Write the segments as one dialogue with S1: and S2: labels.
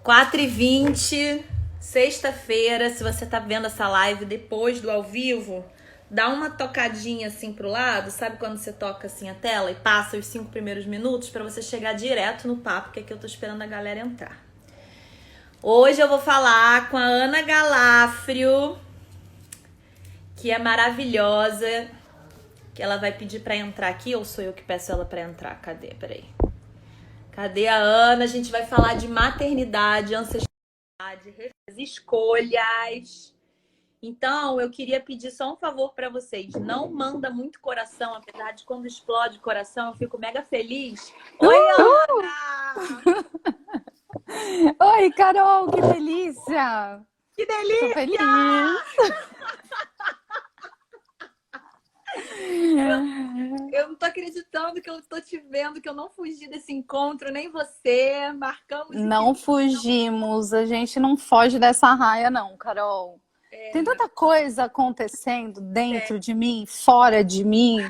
S1: 4h20, sexta-feira. Se você tá vendo essa live depois do ao vivo, dá uma tocadinha assim pro lado. Sabe quando você toca assim a tela e passa os 5 primeiros minutos pra você chegar direto no papo, que aqui eu tô esperando a galera entrar. Hoje eu vou falar com a Ana Galafrio, que é maravilhosa, que ela vai pedir pra entrar aqui, ou sou eu que peço ela pra entrar? Cadê? Peraí. Cadê a Ana? A gente vai falar de maternidade, ancestralidade, escolhas. Então, eu queria pedir só um favor pra vocês. Não manda muito coração, apesar de quando explode o coração, eu fico mega feliz. Oi, Ana!
S2: Oi, Carol, que delícia!
S1: Que
S2: Tô
S1: delícia!
S2: feliz!
S1: Eu não tô acreditando que eu tô te vendo, que eu não fugi desse encontro, nem você. Marcamos de
S2: Não fugimos, a gente não foge dessa raia, não, Carol. Tem tanta coisa acontecendo dentro de mim, fora de mim,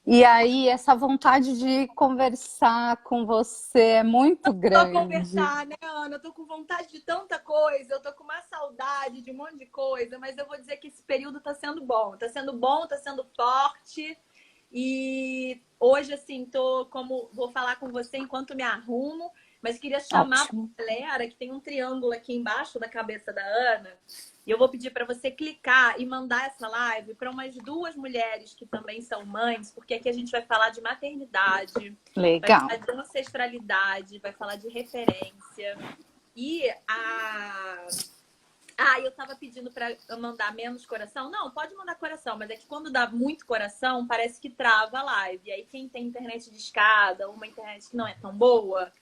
S2: e aí essa vontade de conversar com você é muito
S1: só
S2: grande.
S1: conversar, né, Ana? Eu tô com vontade de tanta coisa, eu tô com uma saudade de um monte de coisa, mas eu vou dizer que esse período tá sendo bom. Tá sendo bom, tá sendo forte. E hoje, assim, vou falar com você enquanto me arrumo, mas queria chamar
S2: Ótimo.
S1: a galera que tem um triângulo aqui embaixo da cabeça da Ana. E eu vou pedir para você clicar e mandar essa live para umas 2 mulheres que também são mães, porque aqui a gente vai falar de maternidade, vai
S2: Legal.
S1: falar de ancestralidade, vai falar de referência. E eu tava pedindo pra mandar menos coração. Não, pode mandar coração, mas é que quando dá muito coração, parece que trava a live. E aí quem tem internet de escada, ou uma internet que não é tão boa,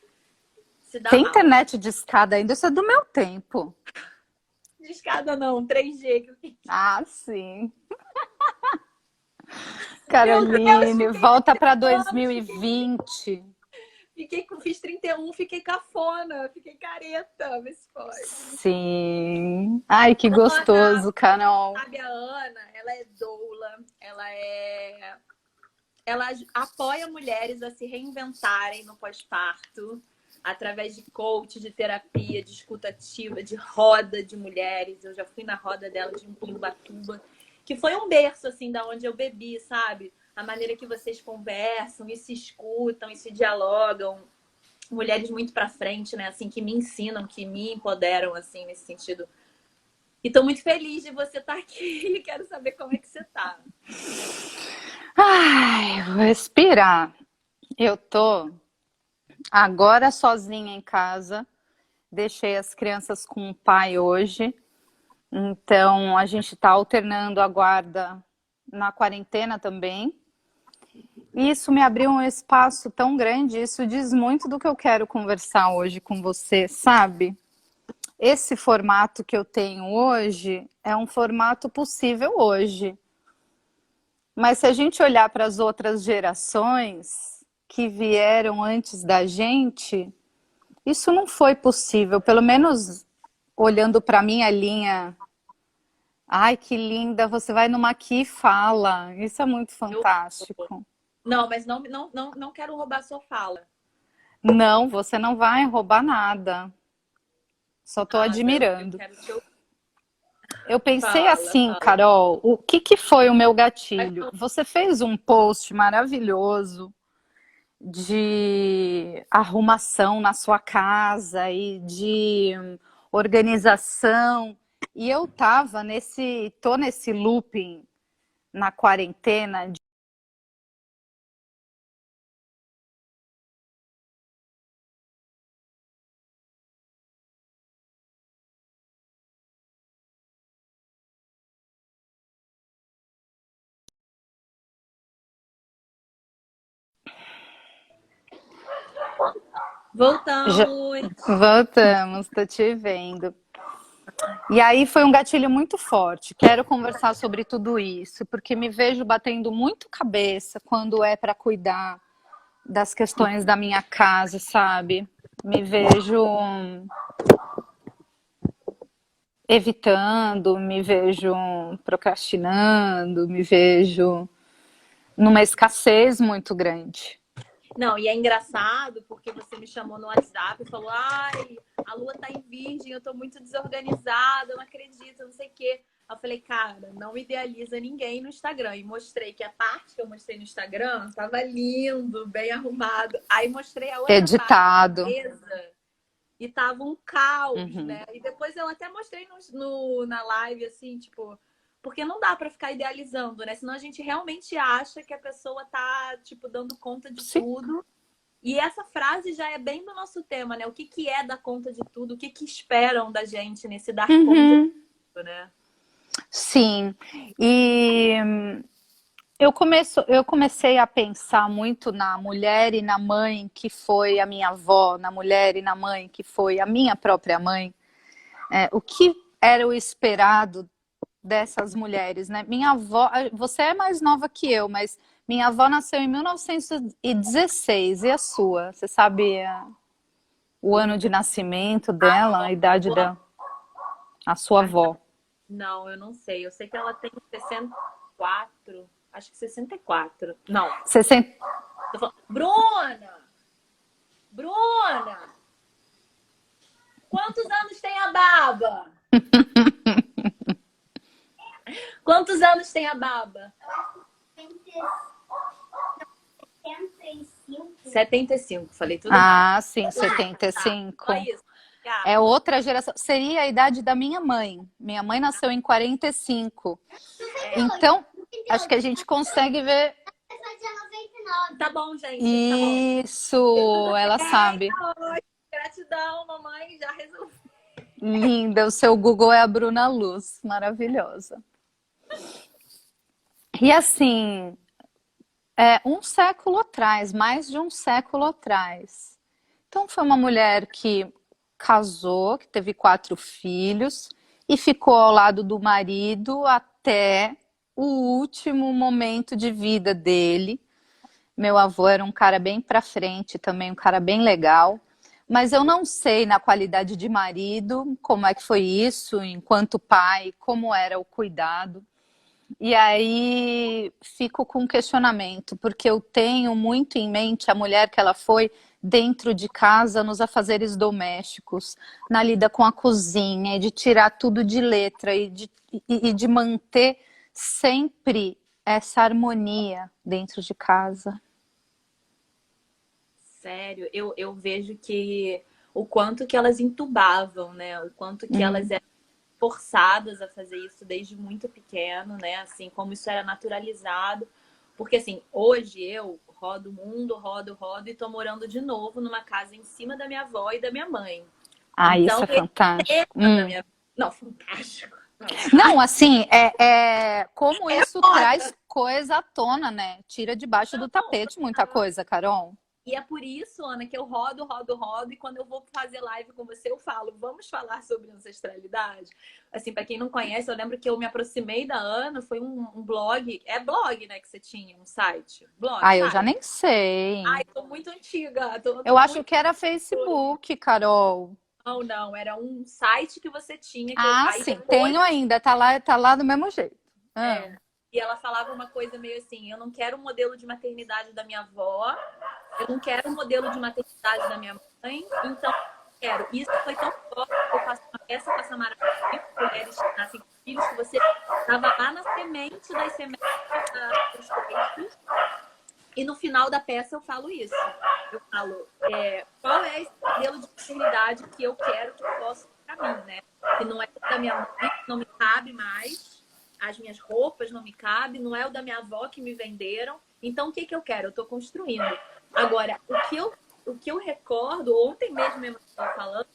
S1: se dá
S2: Tem
S1: mal.
S2: internet de escada ainda, isso é do meu tempo.
S1: De escada não, 3G. Que eu fiz.
S2: Ah, sim.
S1: Meu Deus,
S2: Caroline,
S1: fiquei
S2: volta para
S1: 31 anos,
S2: 2020.
S1: fiz 31, fiquei cafona, fiquei careta, vê se pode.
S2: Sim. Ai, que
S1: Ana,
S2: gostoso, Carol.
S1: sabe a Ana, ela é doula, ela apoia mulheres a se reinventarem no pós-parto, através de coach, de terapia, de escuta ativa, de roda de mulheres. Eu já fui na roda dela de Ubatuba, que foi um berço, assim, da onde eu bebi, sabe? A maneira que vocês conversam e se escutam e se dialogam. Mulheres muito pra frente, né? Assim, que me ensinam, que me empoderam, assim, nesse sentido. E tô muito feliz de você estar aqui. Quero saber como é que você tá.
S2: Ai, vou respirar. Eu tô agora sozinha em casa. Deixei as crianças com o pai hoje. Então, a gente tá alternando a guarda na quarentena também. E isso me abriu um espaço tão grande. Isso diz muito do que eu quero conversar hoje com você, sabe? Esse formato que eu tenho hoje é um formato possível hoje. Mas se a gente olhar para as outras gerações que vieram antes da gente, isso não foi possível. Pelo menos olhando para a minha linha. Ai, que linda, você vai numa aqui e fala. Isso é muito fantástico.
S1: Não, mas não quero roubar sua fala.
S2: Não, você não vai roubar nada. Só estou
S1: Eu
S2: admirando.
S1: quero te ouvir.
S2: Eu pensei
S1: Fala,
S2: assim,
S1: fala.
S2: Carol, o que que foi o meu
S1: Vai
S2: gatilho?
S1: falar.
S2: Você fez um post maravilhoso de arrumação na sua casa e de organização. E eu tô nesse looping na quarentena.
S1: Voltamos.
S2: Voltamos, tô te vendo. E aí foi um gatilho muito forte. Quero conversar sobre tudo isso, porque me vejo batendo muito cabeça quando é para cuidar das questões da minha casa, sabe? Me vejo evitando, me vejo procrastinando, me vejo numa escassez muito grande.
S1: Não, e é engraçado porque você me chamou no WhatsApp e falou: ai, a Lua tá em virgem, eu tô muito desorganizada, eu não acredito, não sei o quê. Eu falei, cara, não idealiza ninguém no Instagram. E mostrei que a parte que eu mostrei no Instagram tava lindo, bem arrumado. Aí mostrei a outra parte da
S2: Editado.
S1: mesa e tava um caos,
S2: Uhum.
S1: né? E depois eu até mostrei na live, assim, tipo, porque não dá pra ficar idealizando, né? Senão a gente realmente acha que a pessoa tá, tipo, dando conta de
S2: Sim.
S1: tudo. E essa frase já é bem do nosso tema, né? O que que é dar conta de tudo? O que que esperam da gente nesse dar conta de
S2: Uhum.
S1: tudo, né?
S2: Sim. E eu comecei a pensar muito na mulher e na mãe que foi a minha avó, na mulher e na mãe que foi a minha própria mãe. O que era o esperado dessas mulheres, né? Minha avó, você é mais nova que eu, mas minha avó nasceu em 1916. E a sua? Você sabe o ano de nascimento dela, a idade dela? A sua avó?
S1: Não, eu não sei. Eu sei que ela tem 64. Acho que 64. Não.
S2: 60.
S1: Tô falando... Bruna! Bruna! Quantos anos tem a Baba? Quantos anos tem a Baba? 75. Falei tudo errado.
S2: Ah, sim, 75.
S1: Só isso.
S2: É outra geração. Seria a idade da minha mãe. Minha mãe nasceu em 45. Então, acho que a gente consegue ver.
S1: Tá bom, gente. Tá bom.
S2: Isso, ela sabe.
S1: Gratidão, mamãe. Já resolvi.
S2: Linda, o seu Google é a Bruna Luz, maravilhosa. E assim, um século atrás, mais de um século atrás. Então foi uma mulher que casou, que teve 4 filhos e ficou ao lado do marido até o último momento de vida dele. Meu avô era um cara bem pra frente também, um cara bem legal. Mas eu não sei na qualidade de marido como é que foi isso, enquanto pai, como era o cuidado. E aí fico com um questionamento, porque eu tenho muito em mente a mulher que ela foi dentro de casa, nos afazeres domésticos, na lida com a cozinha, e de tirar tudo de letra e de manter sempre essa harmonia dentro de casa.
S1: Sério, eu vejo que o quanto que elas entubavam, né? O quanto que elas eram forçadas a fazer isso desde muito pequeno, né? Assim, como isso era naturalizado. Porque, assim, hoje eu rodo o mundo, rodo e tô morando de novo numa casa em cima da minha avó e da minha mãe.
S2: Ah, isso
S1: Então,
S2: é
S1: esse
S2: fantástico.
S1: tema da minha... Não, fantástico.
S2: Não, assim, como
S1: É
S2: isso
S1: foda.
S2: traz coisa à tona, né? Tira debaixo do tapete muita coisa, Carol.
S1: E é por isso, Ana, que eu rodo, e quando eu vou fazer live com você, eu falo, vamos falar sobre ancestralidade? Assim, para quem não conhece, eu lembro que eu me aproximei da Ana, foi um blog, é blog, né, que você tinha, um site? Blog,
S2: Ah, eu já
S1: site?
S2: nem sei.
S1: Ai, tô muito antiga,
S2: Eu
S1: tô
S2: acho
S1: muito...
S2: que era Facebook, Carol.
S1: Não, não, era um site que você tinha, que eu...
S2: Ah,
S1: Aí
S2: sim,
S1: depois...
S2: tenho ainda, tá lá do mesmo jeito. Ah.
S1: E ela falava uma coisa meio assim, eu não quero o modelo de maternidade da minha avó, eu não quero o modelo de maternidade da minha mãe, então eu quero. Isso foi tão forte que eu faço uma peça com a Samara, mulheres que nascem com filhos, que você estava lá na semente das sementes dos peixes, e no final da peça eu falo isso. Eu falo, qual é esse modelo de maternidade que eu quero que possa para mim, né? Que não é da minha mãe, que não me cabe mais, as minhas roupas não me cabem, não é o da minha avó que me venderam. Então, o que que eu quero? Eu estou construindo. Agora, o que eu recordo, ontem mesmo eu estava falando,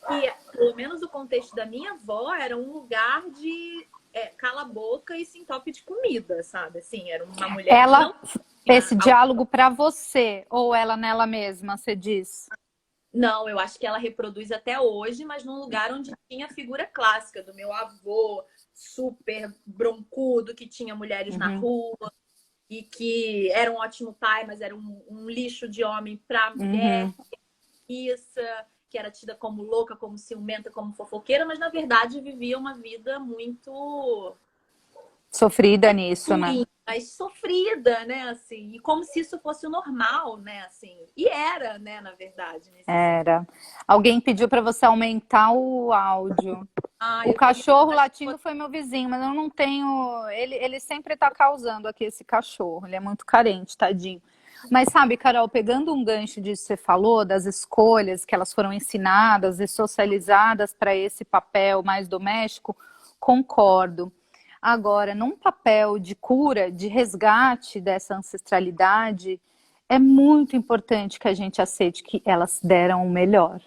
S1: que pelo menos o contexto da minha avó era um lugar de cala a boca e se entope de comida, sabe? Assim, era uma mulher que
S2: Ela,
S1: não
S2: esse
S1: tinha...
S2: diálogo para você, ou ela nela mesma, você diz?
S1: Não, eu acho que ela reproduz até hoje, mas num lugar onde tinha a figura clássica do meu avô, super broncudo, que tinha mulheres na rua e que era um ótimo pai, mas era um lixo de homem para mulher, isso, que era tida como louca, como ciumenta, como fofoqueira, mas na verdade vivia uma vida muito
S2: Sofrida nisso, né?
S1: ruim, mas sofrida, né, assim, e como se isso fosse o normal, né, assim, e era, né, na verdade, nesse sentido.
S2: Era. Alguém pediu para você aumentar o áudio.
S1: Ah,
S2: O
S1: eu tô me
S2: cachorro latindo foi meu vizinho, mas eu não tenho. Ele sempre tá causando aqui esse cachorro. Ele é muito carente, tadinho. Mas sabe, Carol, pegando um gancho disso que você falou, das escolhas que elas foram ensinadas e socializadas para esse papel mais doméstico, concordo. Agora, num papel de cura, de resgate dessa ancestralidade, é muito importante que a gente aceite que elas deram o melhor.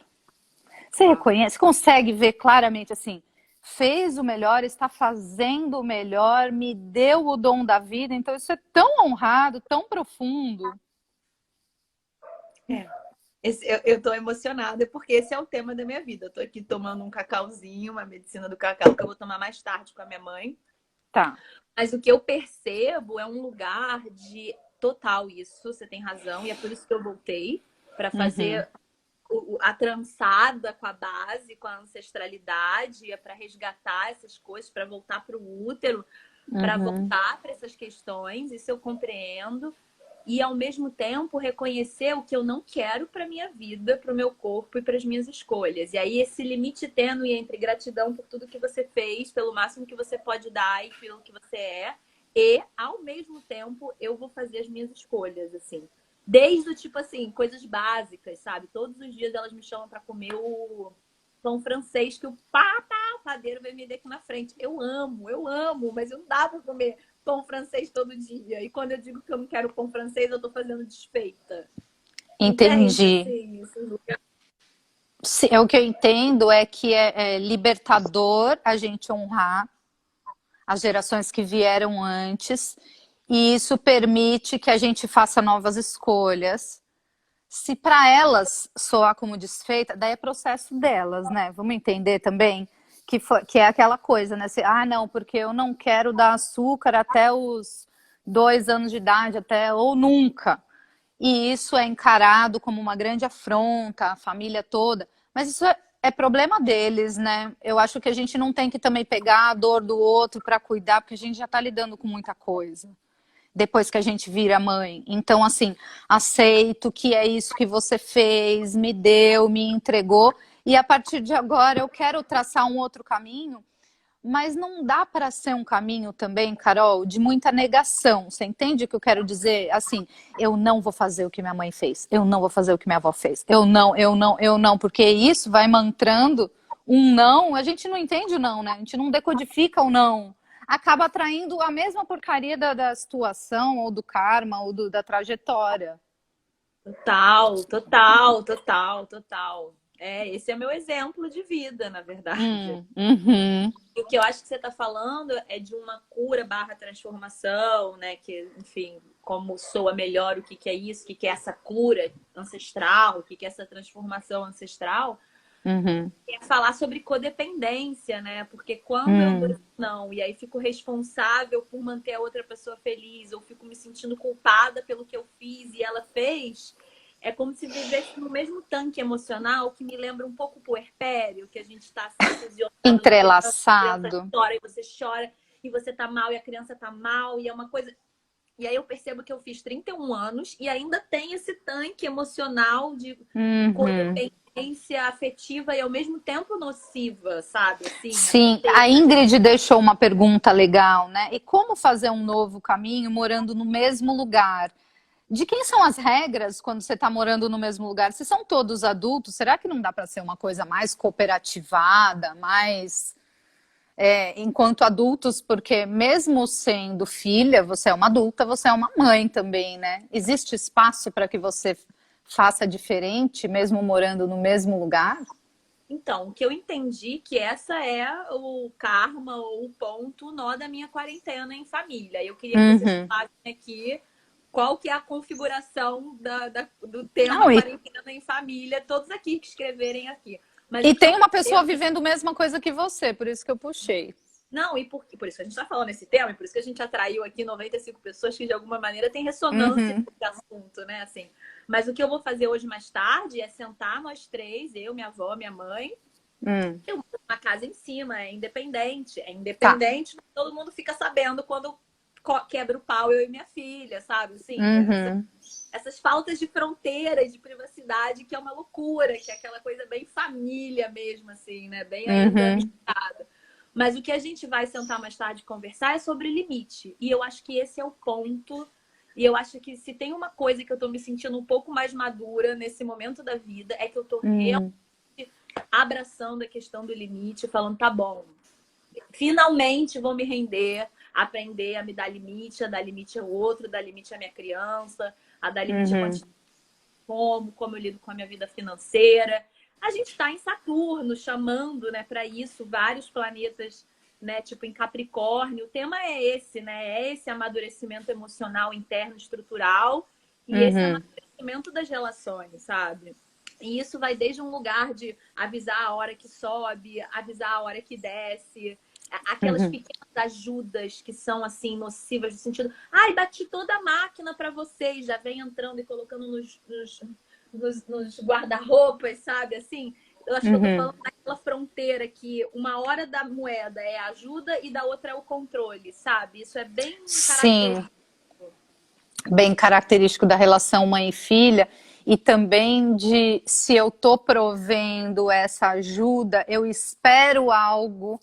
S2: Você reconhece, consegue ver claramente assim, fez o melhor, está fazendo o melhor, me deu o dom da vida, então isso é tão honrado, tão profundo.
S1: É. Eu tô emocionada porque esse é o tema da minha vida. Eu tô aqui tomando um cacauzinho, uma medicina do cacau que eu vou tomar mais tarde com a minha mãe.
S2: Tá.
S1: Mas o que eu percebo é um lugar de total isso, você tem razão, e é por isso que eu voltei para
S2: Uhum,
S1: fazer a trançada com a base, com a ancestralidade, é para resgatar essas coisas, para voltar para o útero, para
S2: uhum.
S1: voltar para essas questões, isso eu compreendo. E ao mesmo tempo reconhecer o que eu não quero para minha vida, para o meu corpo e para as minhas escolhas. E aí esse limite tênue entre gratidão por tudo que você fez, pelo máximo que você pode dar e pelo que você é, e ao mesmo tempo eu vou fazer as minhas escolhas, assim. Desde o tipo assim, coisas básicas, sabe? Todos os dias elas me chamam para comer o pão francês que o padeiro vai me vender aqui na frente. Eu amo, mas não dá para comer pão francês todo dia. E quando eu digo que eu não quero pão francês, eu tô fazendo desfeita. Entende?
S2: Entendi.
S1: Assim, isso.
S2: O que eu entendo é que é libertador a gente honrar as gerações que vieram antes, e isso permite que a gente faça novas escolhas. Se para elas soar como desfeita, daí é processo delas, né? Vamos entender também que é aquela coisa, né? Não, porque eu não quero dar açúcar até os 2 anos de idade, até ou nunca. E isso é encarado como uma grande afronta à família toda. Mas isso é problema deles, né? Eu acho que a gente não tem que também pegar a dor do outro para cuidar, porque a gente já está lidando com muita coisa depois que a gente vira mãe. Então, assim, aceito que é isso que você fez, me deu, me entregou, e a partir de agora eu quero traçar um outro caminho, mas não dá para ser um caminho também, Carol, de muita negação. Você entende o que eu quero dizer? Assim, eu não vou fazer o que minha mãe fez, eu não vou fazer o que minha avó fez, eu não, porque isso vai mantrando um não, a gente não entende o não, né? A gente não decodifica o não, acaba atraindo a mesma porcaria da situação, ou do karma, ou da trajetória.
S1: Total, total, total, total. É, esse é meu exemplo de vida, na verdade.
S2: Uhum,
S1: E o que eu acho que você está falando é de uma cura barra transformação, né? Que, enfim, como soa melhor o que, que é isso, o que, que é essa cura ancestral, o que, que é essa transformação ancestral.
S2: uhum,
S1: É falar sobre codependência, né? Porque quando eu dou
S2: uhum.
S1: não, e aí fico responsável por manter a outra pessoa feliz, ou fico me sentindo culpada pelo que eu fiz e ela fez, é como se vivesse no mesmo tanque emocional que me lembra um pouco o puerpério, que a gente está assim, fusionado no peito, a criança
S2: Entrelaçado.
S1: chora, e você tá mal, e a criança tá mal, e é uma coisa. E aí eu percebo que eu fiz 31 anos e ainda tem esse tanque emocional de
S2: Uhum.
S1: codependência afetiva e ao mesmo tempo nociva, sabe? Assim, essa
S2: Sim, a
S1: teia.
S2: Ingrid deixou uma pergunta legal, né? E como fazer um novo caminho morando no mesmo lugar? De quem são as regras quando você está morando no mesmo lugar? Se são todos adultos, será que não dá para ser uma coisa mais cooperativada, mais enquanto adultos? Porque mesmo sendo filha, você é uma adulta, você é uma mãe também, né? Existe espaço para que você faça diferente, mesmo morando no mesmo lugar?
S1: Então, o que eu entendi que essa é o karma ou o ponto, o nó da minha quarentena em família. Eu queria que vocês
S2: Uhum.
S1: falassem aqui qual que é a configuração do tema
S2: Não,
S1: quarentena em família, todos aqui que escreverem aqui. Mas
S2: e
S1: o que eu
S2: tem uma pessoa
S1: percebo.
S2: vivendo a mesma coisa que você, por isso que eu puxei.
S1: Não, e por isso que a gente está falando esse tema, e por isso que a gente atraiu aqui 95 pessoas que de alguma maneira têm ressonância
S2: Uhum.
S1: com esse assunto, né? Assim. Mas o que eu vou fazer hoje mais tarde é sentar nós três, eu, minha avó, minha mãe. Eu moro numa casa em cima, é
S2: Tá.
S1: independente, todo mundo fica sabendo quando
S3: quebra o pau eu e minha filha, sabe? Assim,
S2: Uhum.
S3: essas faltas de fronteira, de privacidade, que é uma loucura, que é aquela coisa bem família mesmo, assim, né? Bem ainda
S2: Uhum.
S3: misturada. Mas o que a gente vai sentar mais tarde e conversar é sobre limite. E eu acho que esse é o ponto. E eu acho que se tem uma coisa que eu tô me sentindo um pouco mais madura nesse momento da vida, é que eu tô realmente
S2: Uhum.
S3: abraçando a questão do limite, falando, tá bom, finalmente vou me render, aprender a me dar limite, a dar limite ao outro, dar limite à minha criança, a dar limite a
S2: Uhum.
S3: quantidade, como eu lido com a minha vida financeira. A gente está em Saturno, chamando, né, para isso vários planetas, né, tipo em Capricórnio. O tema é esse, né? É esse amadurecimento emocional interno estrutural e esse
S2: Uhum.
S3: amadurecimento das relações, sabe? E isso vai desde um lugar de avisar a hora que sobe, avisar a hora que desce, aquelas
S2: Uhum.
S3: pequenas ajudas que são assim nocivas no sentido, ai, bati toda a máquina para vocês, já vem entrando e colocando nos guarda-roupas, sabe? Assim, eu acho que eu tô
S2: Uhum.
S3: falando daquela fronteira que uma hora da moeda é a ajuda e da outra é o controle, sabe? Isso é bem
S2: Sim,
S3: característico.
S2: bem característico da relação mãe e filha, e também de se eu estou provendo essa ajuda, eu espero algo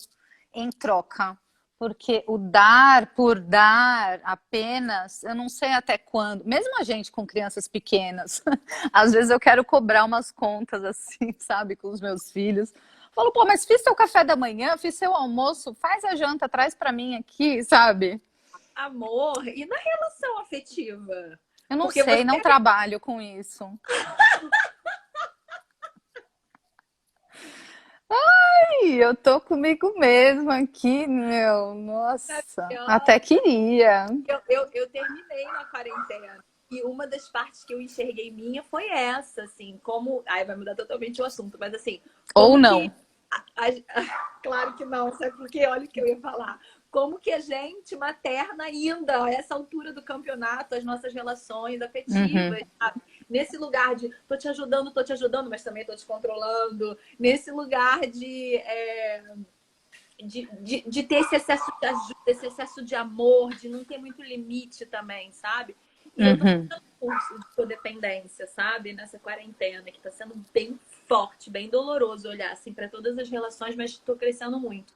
S2: em troca. Porque o dar por dar apenas, eu não sei até quando, mesmo a gente com crianças pequenas, às vezes eu quero cobrar umas contas assim, sabe, com os meus filhos. Falo, pô, mas fiz seu café da manhã, fiz seu almoço, faz a janta, traz para mim aqui, sabe?
S3: Amor e na relação afetiva.
S2: Eu não
S3: Porque
S2: sei,
S3: você
S2: não trabalho com isso. Ih, eu tô comigo mesma aqui, meu. Nossa, até
S3: maravilhosa.
S2: queria.
S3: Eu terminei na quarentena. E uma das partes que eu enxerguei minha foi essa, assim, como. Ai, vai mudar totalmente o assunto, mas assim,
S2: Ou
S3: como que.
S2: não.
S3: Claro que não, sabe por quê? Olha o que eu ia falar. Como que a gente materna ainda, a essa altura do campeonato, as nossas relações
S2: Uhum,
S3: afetivas, sabe? Nesse lugar de tô te ajudando, mas também tô te controlando. Nesse lugar de ter esse excesso de ajuda, esse excesso de amor, de não ter muito limite também, sabe? E eu tô
S2: uhum,
S3: fazendo um curso de codependência, sabe? Nessa quarentena, que tá sendo bem forte, bem doloroso olhar assim para todas as relações, mas tô crescendo muito.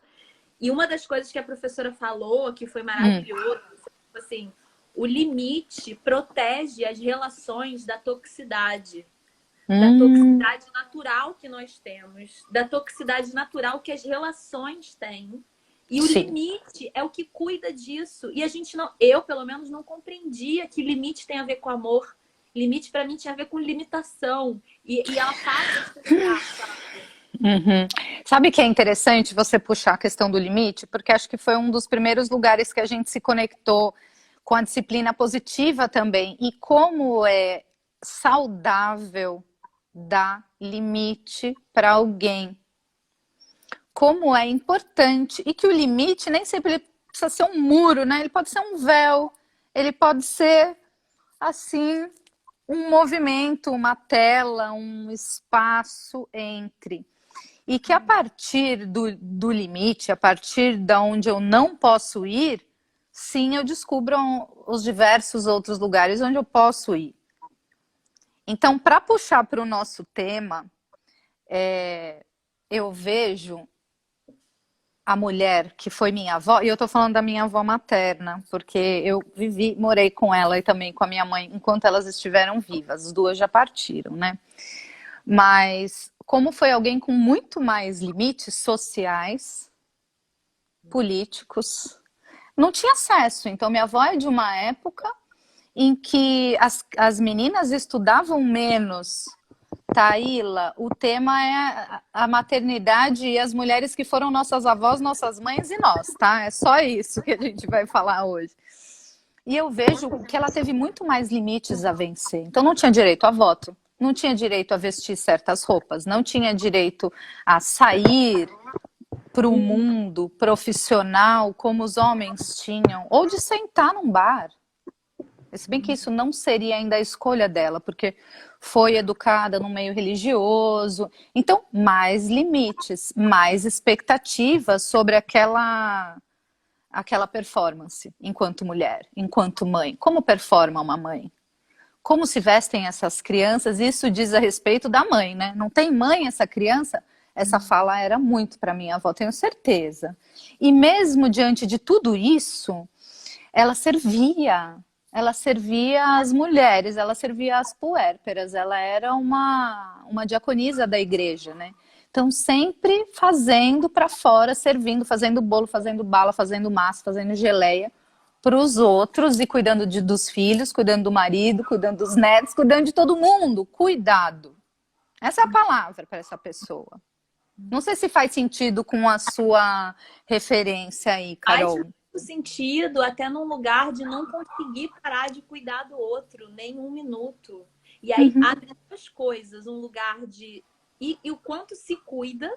S3: E uma das coisas que a professora falou, que foi
S2: uhum,
S3: maravilhoso, foi assim, o limite protege as relações da
S2: hum,
S3: toxicidade natural que nós temos, da toxicidade natural que as relações têm. E o
S2: sim.
S3: limite é o que cuida disso. E a gente não, eu pelo menos não compreendia que limite tem a ver com amor. Limite para mim tinha a ver com limitação. E ela fala desse lugar, sabe?
S2: Uhum. Sabe que é interessante você puxar a questão do limite? Porque acho que foi um dos primeiros lugares que a gente se conectou com a disciplina positiva também. E como é saudável dar limite para alguém. Como é importante. E que o limite nem sempre ele precisa ser um muro, né? Ele pode ser um véu, ele pode ser assim um movimento, uma tela, um espaço entre. E que a partir do limite, a partir de onde eu não posso ir, sim, eu descubro os diversos outros lugares onde eu posso ir. Então, para puxar para o nosso tema, eu vejo a mulher que foi minha avó, e eu tô falando da minha avó materna, porque eu vivi, morei com ela e também com a minha mãe enquanto elas estiveram vivas. As duas já partiram, né? Mas como foi alguém com muito mais limites sociais, políticos, não tinha acesso. Então, minha avó é de uma época em que as meninas estudavam menos. Taíla, o tema é a maternidade e as mulheres que foram nossas avós, nossas mães e nós, tá? É só isso que a gente vai falar hoje. E eu vejo que ela teve muito mais limites a vencer. Então não tinha direito a voto, não tinha direito a vestir certas roupas, não tinha direito a sair para o mundo profissional como os homens tinham, ou de sentar num bar. Se bem que isso não seria ainda a escolha dela, porque foi educada no meio religioso. Então, mais limites, mais expectativas sobre aquela performance enquanto mulher, enquanto mãe? Como performa uma mãe? Como se vestem essas crianças? Isso diz a respeito da mãe, né? Não tem mãe essa criança? Essa fala era muito para minha avó, tenho certeza. E mesmo diante de tudo isso, ela servia as mulheres, ela servia as puérperas, ela era uma diaconisa da igreja, né? Então, sempre fazendo para fora, servindo, fazendo bolo, fazendo bala, fazendo massa, fazendo geleia para os outros e cuidando dos filhos, cuidando do marido, cuidando dos netos, cuidando de todo mundo. Cuidado. Essa é a palavra para essa pessoa. Não sei se faz sentido com a sua referência aí,
S3: Faz
S2: Carol.
S3: muito sentido, até num lugar de não conseguir parar de cuidar do outro, nem um minuto. E aí abre duas coisas, um lugar de... E o quanto se cuida,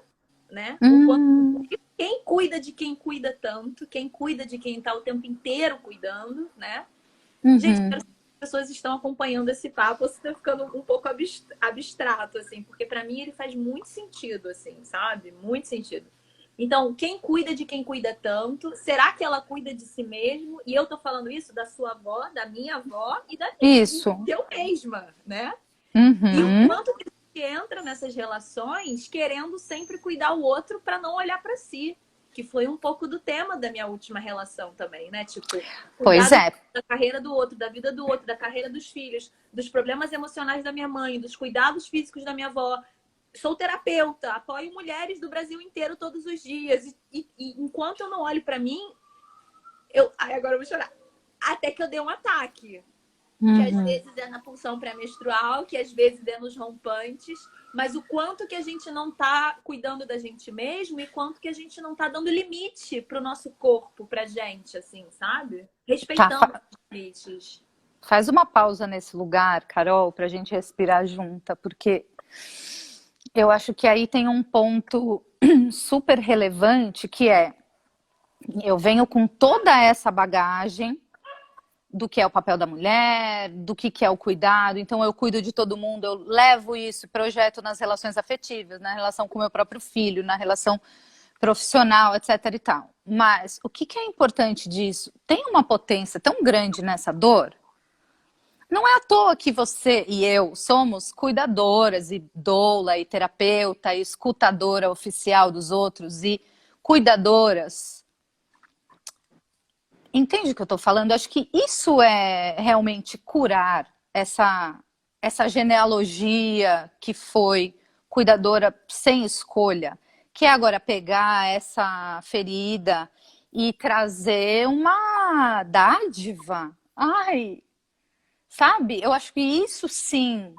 S3: né? O quanto... Quem cuida de quem cuida tanto, quem cuida de quem está o tempo inteiro cuidando, né? Gente, as pessoas estão acompanhando esse papo, você está ficando um pouco abstrato, assim, porque para mim ele faz muito sentido, assim, sabe? Muito sentido. Então, quem cuida de quem cuida tanto, será que ela cuida de si mesmo? E eu tô falando isso da sua avó, da minha avó e da minha,
S2: Isso.
S3: eu mesma, né?
S2: Uhum.
S3: E o quanto que entra nessas relações querendo sempre cuidar o outro para não olhar para si, que foi um pouco do tema da minha última relação também, né? Tipo,
S2: pois é.
S3: Da carreira do outro, da vida do outro, da carreira dos filhos, dos problemas emocionais da minha mãe, dos cuidados físicos da minha avó. Sou terapeuta, apoio mulheres do Brasil inteiro todos os dias. E enquanto eu não olho para mim, Ai, agora eu vou chorar. Até que eu dei um ataque. Que às vezes é na pulsão pré-menstrual, que às vezes é nos rompantes, mas o quanto que a gente não tá cuidando da gente mesmo e quanto que a gente não tá dando limite pro nosso corpo, pra gente, assim, sabe? Respeitando os limites.
S2: Faz uma pausa nesse lugar, Carol, pra gente respirar junta, porque eu acho que aí tem um ponto super relevante, que é, eu venho com toda essa bagagem do que é o papel da mulher, do que é o cuidado, então eu cuido de todo mundo, eu levo isso, projeto nas relações afetivas, na relação com o meu próprio filho, na relação profissional, etc e tal. Mas o que é importante disso? Tem uma potência tão grande nessa dor. Não é à toa que você e eu somos cuidadoras e doula e terapeuta e escutadora oficial dos outros e cuidadoras. Entende o que eu estou falando? Acho que isso é realmente curar essa genealogia que foi cuidadora sem escolha, que é agora pegar essa ferida e trazer uma dádiva. Ai, sabe? Eu acho que isso sim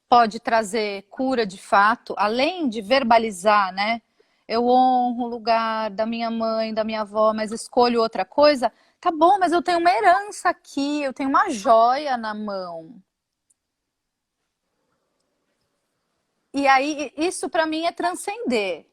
S2: pode trazer cura de fato, além de verbalizar, né? Eu honro o lugar da minha mãe, da minha avó, mas escolho outra coisa. Tá bom, mas eu tenho uma herança aqui, eu tenho uma joia na mão. E aí, isso para mim é transcender.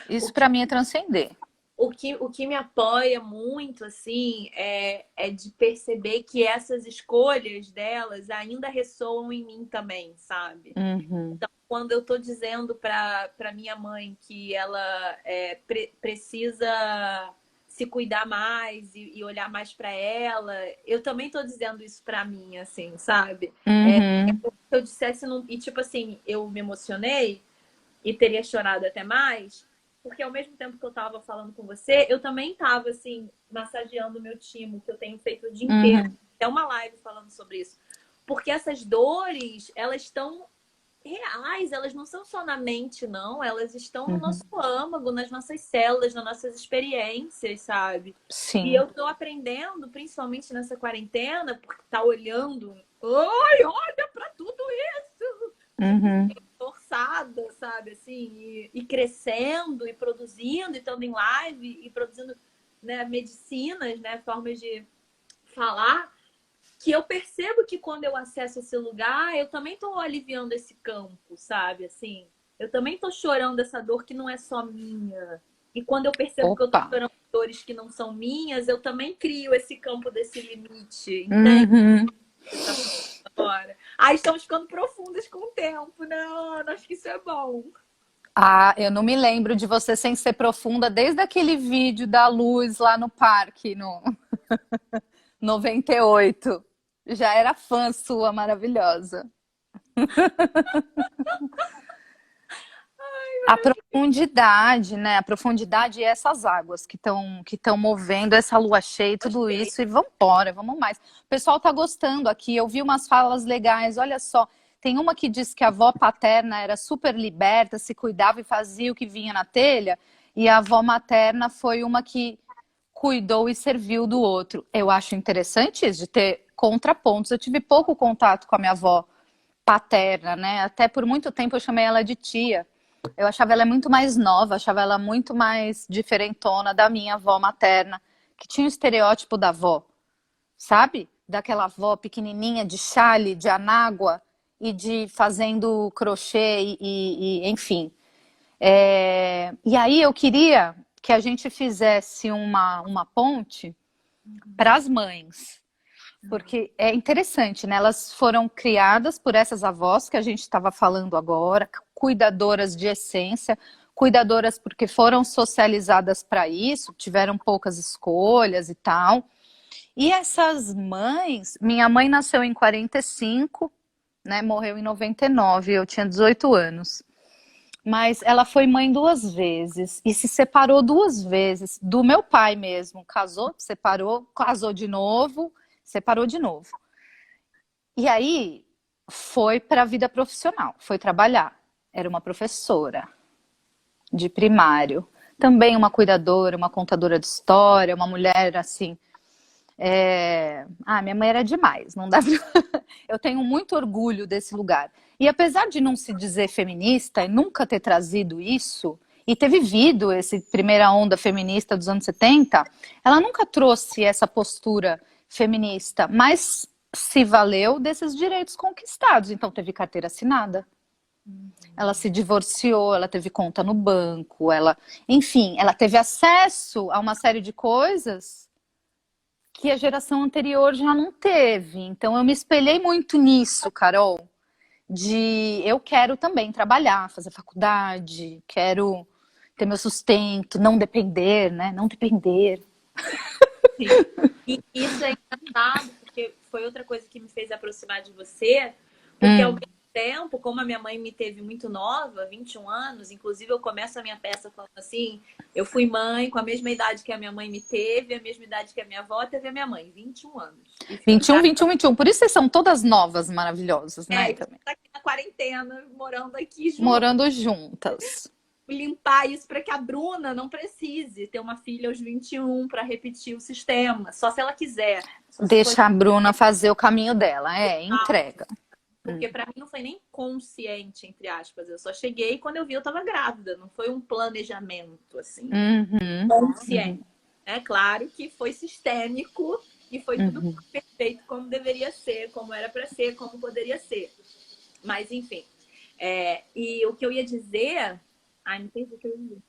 S2: Isso para mim é transcender.
S3: O que me apoia muito, assim, é de perceber que essas escolhas delas ainda ressoam em mim também, sabe? Então, quando eu tô dizendo pra minha mãe que ela precisa se cuidar mais e olhar mais para ela, eu também tô dizendo isso para mim, assim, sabe? Se eu dissesse, e tipo assim, eu me emocionei e teria chorado até mais, porque ao mesmo tempo que eu tava falando com você, eu também tava, assim, massageando o meu timo, que eu tenho feito o dia inteiro. É uma live falando sobre isso. Porque essas dores, elas estão reais, elas não são só na mente, não. Elas estão no nosso âmago, nas nossas células, nas nossas experiências, sabe?
S2: Sim.
S3: E eu tô aprendendo, principalmente nessa quarentena, porque tá olhando... Ai, olha pra tudo isso! Forçada, sabe, assim, e crescendo, e produzindo, e estando em live, e produzindo, né, medicinas, né, formas de falar, que eu percebo que quando eu acesso esse lugar, eu também tô aliviando esse campo, sabe, assim, eu também tô chorando essa dor que não é só minha, e quando eu percebo que eu tô chorando dores que não são minhas, eu também crio esse campo desse limite, entende? Agora. Aí estamos ficando profundas com o tempo. Não, acho que isso é bom.
S2: Ah, eu não me lembro de você sem ser profunda desde aquele vídeo da luz lá no parque, no 98. Já era fã sua, maravilhosa. A profundidade, né? A profundidade e essas águas que estão movendo essa lua cheia e tudo
S3: Gostei.
S2: isso. E vamos embora, vamos mais. O pessoal tá gostando aqui. Eu vi umas falas legais. Olha só, tem uma que diz que a avó paterna era super liberta, se cuidava e fazia o que vinha na telha. E a avó materna foi uma que cuidou e serviu do outro. Eu acho interessante isso, de ter contrapontos. Eu tive pouco contato com a minha avó paterna, né? Até por muito tempo eu chamei ela de tia. Eu achava ela muito mais nova, achava ela muito mais diferentona da minha avó materna, que tinha o estereótipo da avó, sabe? Daquela avó pequenininha de chale, de anágua e de fazendo crochê enfim. E aí eu queria que a gente fizesse uma ponte para as mães. Porque é interessante, né? Elas foram criadas por essas avós que a gente estava falando agora, cuidadoras de essência, cuidadoras porque foram socializadas para isso, tiveram poucas escolhas e tal. E essas mães, minha mãe nasceu em 45, né? Morreu em 99, eu tinha 18 anos. Mas ela foi mãe duas vezes e se separou duas vezes do meu pai mesmo. Casou, separou, casou de novo, separou de novo. E aí foi para a vida profissional, foi trabalhar. Era uma professora de primário, também uma cuidadora, uma contadora de história, uma mulher assim. Minha mãe era demais, não dá pra... Eu tenho muito orgulho desse lugar. E apesar de não se dizer feminista e nunca ter trazido isso, e ter vivido essa primeira onda feminista dos anos 70, ela nunca trouxe essa postura feminista, mas se valeu desses direitos conquistados. Então teve carteira assinada, ela se divorciou, ela teve conta no banco, enfim, ela teve acesso a uma série de coisas que a geração anterior já não teve. Então eu me espelhei muito nisso, Carol, de eu quero também trabalhar, fazer faculdade, quero ter meu sustento, não depender, né? Não depender.
S3: Sim. E isso é engraçado, porque foi outra coisa que me fez aproximar de você, porque ao mesmo tempo, como a minha mãe me teve muito nova, 21 anos, inclusive eu começo a minha peça falando assim, eu fui mãe com a mesma idade que a minha mãe me teve, a mesma idade que a minha avó teve a minha mãe, 21 anos. E
S2: 21, 21, 21. Por isso vocês são todas novas, maravilhosas, né?
S3: e tá aqui na quarentena, morando aqui junto.
S2: Morando juntas.
S3: Limpar isso para que a Bruna não precise ter uma filha aos 21 para repetir o sistema, só se ela quiser.
S2: Deixa a Bruna fazer o caminho dela, entrega.
S3: Porque para mim não foi nem consciente, entre aspas. Eu só cheguei e quando eu vi eu tava grávida. Não foi um planejamento, assim, consciente. É claro que foi sistêmico e foi tudo perfeito como deveria ser, como era para ser, como poderia ser. Mas, enfim. E o que eu ia dizer... Ai, não perdi o que eu ia dizer.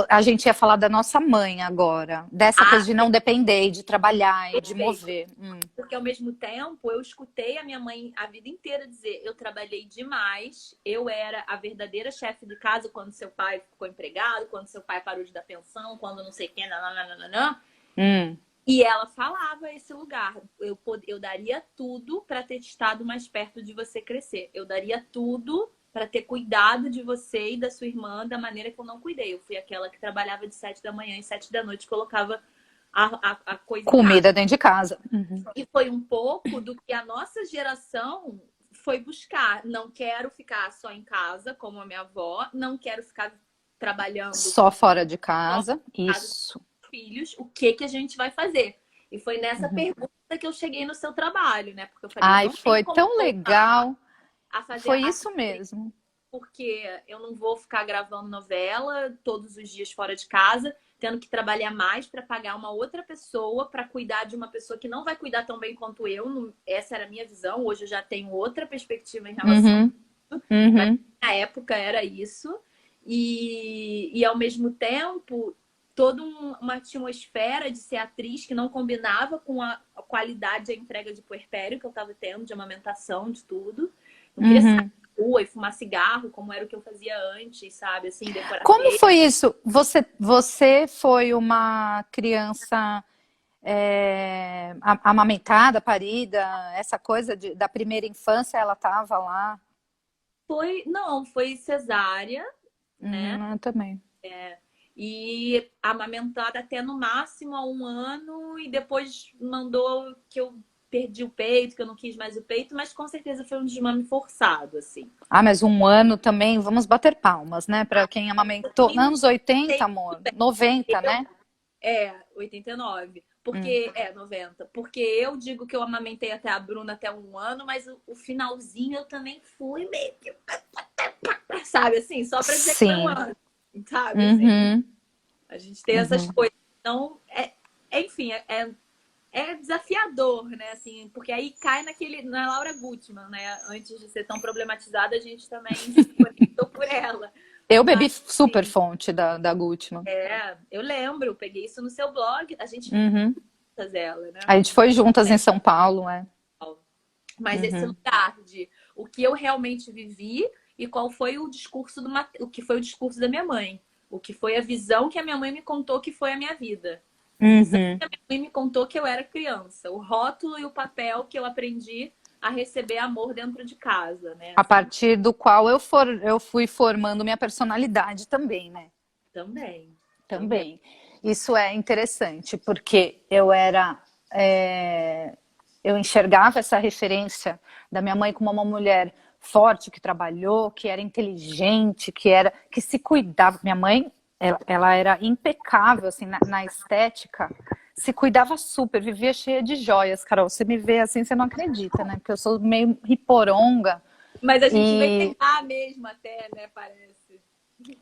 S2: A gente ia falar da nossa mãe agora. Dessa coisa de não depender, de trabalhar e de mover.
S3: Porque ao mesmo tempo eu escutei a minha mãe a vida inteira dizer: eu trabalhei demais, eu era a verdadeira chefe de casa quando seu pai ficou empregado, quando seu pai parou de dar pensão, quando não sei quem, nananana. E ela falava esse lugar: eu daria tudo para ter estado mais perto de você crescer, eu daria tudo para ter cuidado de você e da sua irmã da maneira que eu não cuidei. Eu fui aquela que trabalhava de 7 da manhã e 7 da noite colocava a coisa
S2: comida dentro de casa.
S3: E foi um pouco do que a nossa geração foi buscar. Não quero ficar só em casa, como a minha avó. Não quero ficar trabalhando
S2: só fora de casa. Isso.
S3: Com filhos. O que a gente vai fazer? E foi nessa pergunta que eu cheguei no seu trabalho, né? Porque eu falei,
S2: ai, foi tão legal. Foi isso mesmo.
S3: Porque eu não vou ficar gravando novela todos os dias fora de casa, tendo que trabalhar mais para pagar uma outra pessoa para cuidar de uma pessoa que não vai cuidar tão bem quanto eu. Essa era a minha visão. Hoje eu já tenho outra perspectiva em relação a isso. Mas na época era isso. E ao mesmo tempo, toda uma atmosfera de ser atriz que não combinava com a qualidade e a entrega de puerpério que eu estava tendo, de amamentação, de tudo. Eu queria saber rua e fumar cigarro, como era o que eu fazia antes, sabe? Assim, decorar
S2: Como
S3: peito.
S2: foi isso? Você foi uma criança amamentada, parida, essa coisa da primeira infância, ela estava lá?
S3: Não, foi cesárea, né?
S2: Eu também.
S3: E amamentada até no máximo a 1 ano, e depois mandou que eu perdi o peito, que eu não quis mais o peito, mas com certeza foi um desmame forçado, assim.
S2: Ah, mas 1 ano também, vamos bater palmas, né? Para quem amamentou.
S3: E
S2: Anos 80, amor. 90, né?
S3: 89. Porque, 90. Porque eu digo que eu amamentei até a Bruna até 1 ano, mas o finalzinho eu também fui meio que. Sabe assim? Só pra dizer que foi
S2: Sim.
S3: 1 ano. Sabe? Assim,
S2: Uhum.
S3: a gente tem essas coisas. Então, enfim, é desafiador, né? Assim, porque aí cai na Laura Gutman, né? Antes de ser tão problematizada, a gente também se conectou por ela.
S2: Eu bebi
S3: Mas,
S2: super
S3: assim,
S2: fonte da Gutman.
S3: eu lembro, eu peguei isso no seu blog, a gente
S2: Uhum.
S3: fez ela, né?
S2: A gente foi juntas em São Paulo, né?
S3: Mas esse lugar de o que eu realmente vivi e qual foi o discurso o que foi o discurso da minha mãe, o que foi a visão que a minha mãe me contou que foi a minha vida. A visão que a minha mãe me contou que eu era criança, o rótulo e o papel que eu aprendi a receber amor dentro de casa, né?
S2: A partir do qual eu fui formando minha personalidade também, né?
S3: Também.
S2: Isso é interessante, porque eu enxergava essa referência da minha mãe como uma mulher forte, que trabalhou, que era inteligente, que se cuidava. Minha mãe, ela era impecável, assim, na estética, se cuidava super, vivia cheia de joias. Carol, você me vê assim, você não acredita, né? Porque eu sou meio riporonga.
S3: Mas a gente vem errar mesmo até, né?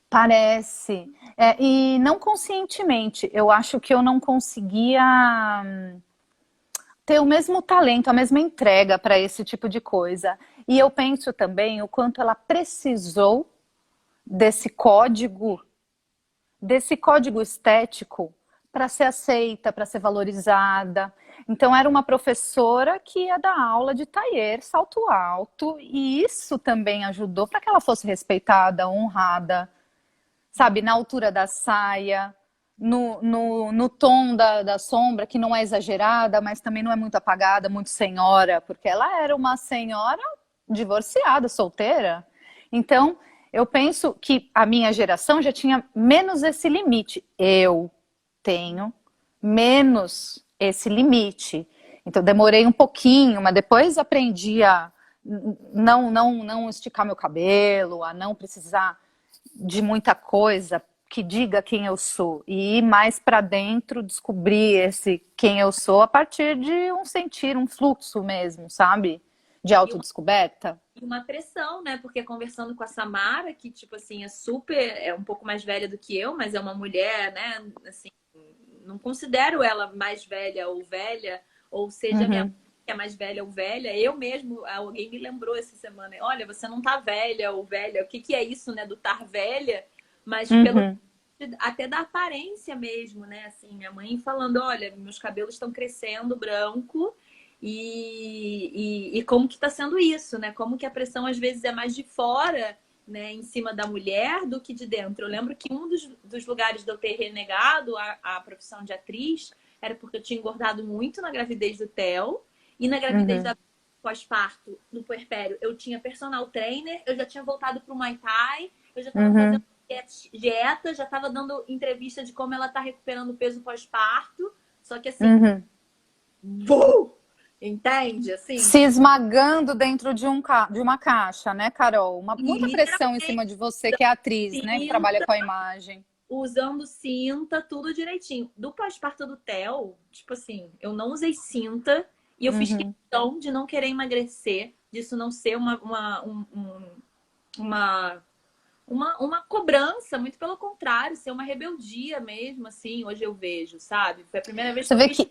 S2: Parece. E não conscientemente. Eu acho que eu não conseguia ter o mesmo talento, a mesma entrega para esse tipo de coisa. E eu penso também o quanto ela precisou desse código estético para ser aceita, para ser valorizada. Então era uma professora que ia dar aula de tailleur, salto alto, e isso também ajudou para que ela fosse respeitada, honrada, sabe, na altura da saia, no tom da sombra, que não é exagerada, mas também não é muito apagada, muito senhora, porque ela era uma senhora divorciada, solteira. Então, eu penso que a minha geração já tinha menos esse limite. Eu tenho menos esse limite. Então, demorei um pouquinho, mas depois aprendi a não esticar meu cabelo, a não precisar de muita coisa que diga quem eu sou e ir mais para dentro, descobrir esse quem eu sou a partir de um fluxo mesmo, sabe? De autodescoberta.
S3: E uma pressão, né? Porque conversando com a Samara, que, tipo assim, é um pouco mais velha do que eu, mas é uma mulher, né? Assim, não considero ela mais velha, ou seja, minha mãe que é mais velha ou velha. Eu mesmo, alguém me lembrou essa semana, olha, você não tá velha ou velha. O que é isso, né? Do estar velha, mas até da aparência mesmo, né? Assim, minha mãe falando, olha, meus cabelos estão crescendo branco. E como que está sendo isso, né? Como que a pressão às vezes é mais de fora, né, em cima da mulher do que de dentro. Eu lembro que um dos lugares de eu ter renegado a profissão de atriz era porque eu tinha engordado muito na gravidez do Theo e na gravidez da pós-parto, no puerpério, eu tinha personal trainer, eu já tinha voltado para o Muay Thai, eu já estava fazendo dieta, já estava dando entrevista de como ela está recuperando o peso pós-parto, só que assim, entende? Assim,
S2: se esmagando dentro de uma caixa, né, Carol? Muita pressão em cima de você, que é atriz, né? Que trabalha com a imagem.
S3: Usando cinta, tudo direitinho. Do pós-parto do Theo, tipo assim, eu não usei cinta e eu fiz questão de não querer emagrecer, disso não ser uma cobrança, muito pelo contrário, ser uma rebeldia mesmo, assim, hoje eu vejo, sabe? Foi a primeira vez que eu fiz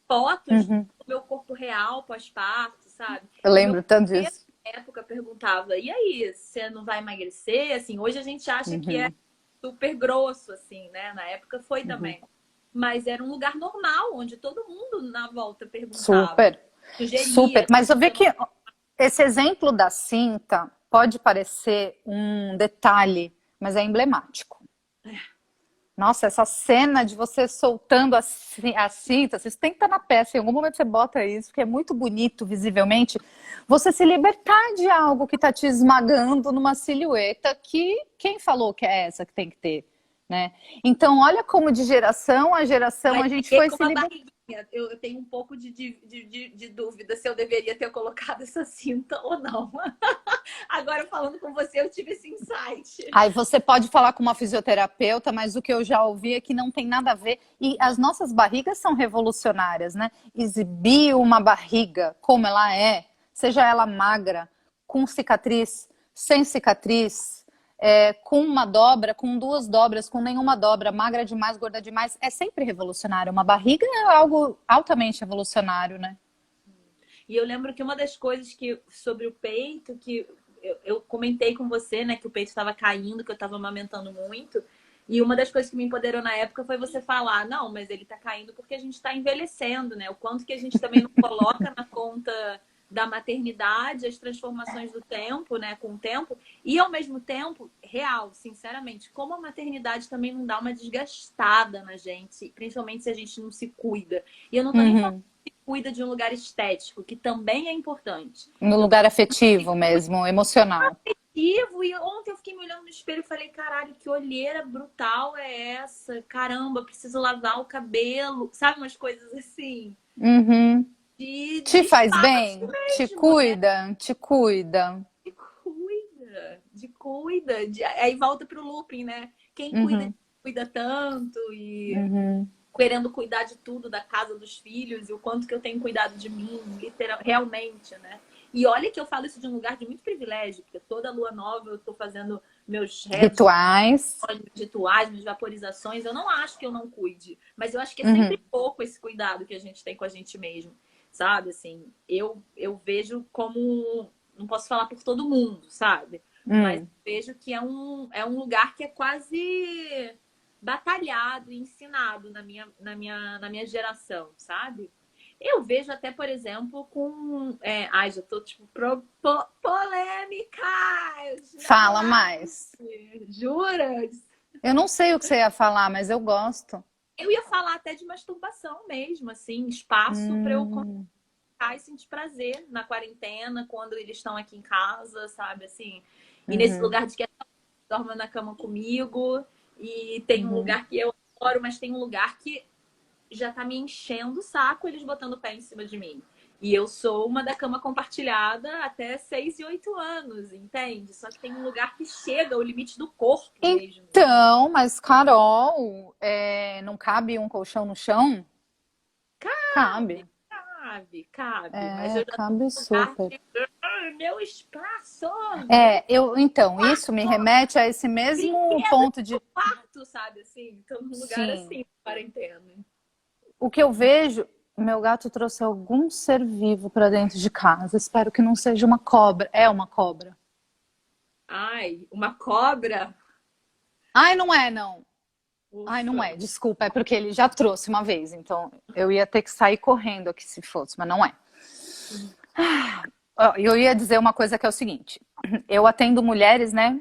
S3: fotos do meu corpo real pós-parto, sabe?
S2: Eu lembro tanto disso.
S3: Na época perguntava, e aí, você não vai emagrecer? Assim, hoje a gente acha que é super grosso, assim, né? Na época foi também. Mas era um lugar normal, onde todo mundo na volta perguntava.
S2: Super. Mas eu vi que esse exemplo da cinta pode parecer um detalhe, mas é emblemático. Nossa, essa cena de você soltando a cinta, vocês têm que estar na peça, em algum momento você bota isso, porque é muito bonito visivelmente, você se libertar de algo que está te esmagando numa silhueta que quem falou que é essa que tem que ter, né? Então, olha como de geração a geração a gente foi se libertando.
S3: Eu tenho um pouco de dúvida se eu deveria ter colocado essa cinta ou não. Agora, falando com você, eu tive esse insight.
S2: Aí você pode falar com uma fisioterapeuta, mas o que eu já ouvi é que não tem nada a ver. E as nossas barrigas são revolucionárias, né? Exibir uma barriga como ela é, seja ela magra, com cicatriz, sem cicatriz, com uma dobra, com duas dobras, com nenhuma dobra, magra demais, gorda demais, é sempre revolucionário. Uma barriga é algo altamente revolucionário, né?
S3: E eu lembro que uma das coisas que sobre o peito, que eu comentei com você, né, que o peito estava caindo, que eu estava amamentando muito. E uma das coisas que me empoderou na época foi você falar, não, mas ele tá caindo porque a gente está envelhecendo, né? O quanto que a gente também não coloca na conta da maternidade, as transformações do tempo, né, com o tempo, e ao mesmo tempo, real, sinceramente, como a maternidade também não dá uma desgastada na gente, principalmente se a gente não se cuida. E eu não tô nem falando que se cuida de um lugar estético, que também é importante.
S2: No lugar afetivo mesmo, emocional.
S3: E ontem eu fiquei me olhando no espelho e falei, caralho, que olheira brutal é essa? Caramba, preciso lavar o cabelo, sabe, umas coisas assim.
S2: Uhum. Te faz bem?
S3: Mesmo,
S2: te cuida? Né? Te cuida?
S3: Cuida. Aí volta pro looping, né? Quem cuida tanto e querendo cuidar de tudo, da casa, dos filhos, e o quanto que eu tenho cuidado de mim, realmente, né? E olha que eu falo isso de um lugar de muito privilégio, porque toda lua nova eu tô fazendo meus
S2: rituais,
S3: minhas vaporizações. Eu não acho que eu não cuide, mas eu acho que é sempre pouco esse cuidado que a gente tem com a gente mesmo. Sabe, assim, eu vejo como, não posso falar por todo mundo, sabe? Mas vejo que é um lugar que é quase batalhado e ensinado na minha geração, sabe? Eu vejo até, por exemplo, com... já tô, tipo, polêmica!
S2: Fala mais.
S3: Jura?
S2: Eu não sei o que você ia falar, mas eu gosto.
S3: Eu ia falar até de masturbação mesmo, assim, espaço para eu e sentir prazer na quarentena, quando eles estão aqui em casa, sabe, assim. E nesse lugar de que dorme na cama comigo, e tem um lugar que eu adoro, mas tem um lugar que já tá me enchendo o saco eles botando o pé em cima de mim. E eu sou uma da cama compartilhada até 6 e 8 anos, entende? Só que tem um lugar que chega ao limite do corpo mesmo.
S2: Então, mas Carol, não cabe um colchão no chão? Cabe.
S3: Mas eu
S2: cabe super.
S3: Meu espaço!
S2: Então, isso me remete a esse mesmo ponto de...
S3: quarto, sabe, assim? Então, num lugar assim, quarentena.
S2: O que eu vejo... Meu gato trouxe algum ser vivo para dentro de casa. Espero que não seja uma cobra. É uma cobra.
S3: Ai, uma cobra?
S2: Ai, não é, não. Ufa. Ai, não é. Desculpa, é porque ele já trouxe uma vez. Então, eu ia ter que sair correndo aqui se fosse, mas não é. Eu ia dizer uma coisa que é o seguinte. Eu atendo mulheres, né?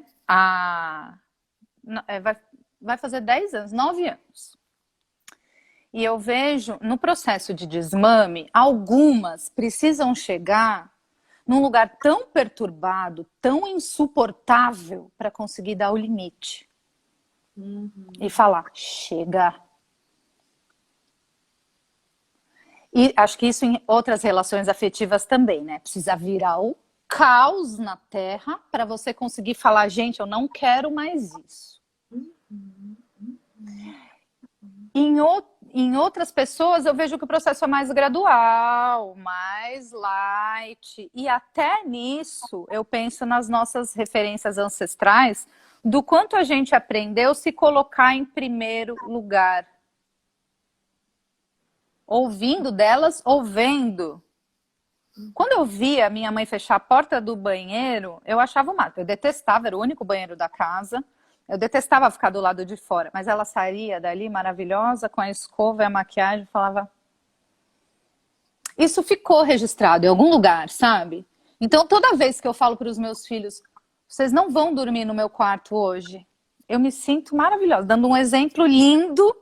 S2: Vai fazer 10 anos, 9 anos. E eu vejo, no processo de desmame, algumas precisam chegar num lugar tão perturbado, tão insuportável, para conseguir dar o limite. E falar, chega. E acho que isso em outras relações afetivas também, né? Precisa virar o caos na Terra para você conseguir falar, gente, eu não quero mais isso. Em outras pessoas, eu vejo que o processo é mais gradual, mais light. E até nisso, eu penso nas nossas referências ancestrais, do quanto a gente aprendeu se colocar em primeiro lugar. Ouvindo delas, ou vendo. Quando eu via minha mãe fechar a porta do banheiro, eu achava o mato. Eu detestava, era o único banheiro da casa. Eu detestava ficar do lado de fora, mas ela saía dali maravilhosa com a escova e a maquiagem e falava... Isso ficou registrado em algum lugar, sabe? Então, toda vez que eu falo para os meus filhos, vocês não vão dormir no meu quarto hoje. Eu me sinto maravilhosa, dando um exemplo lindo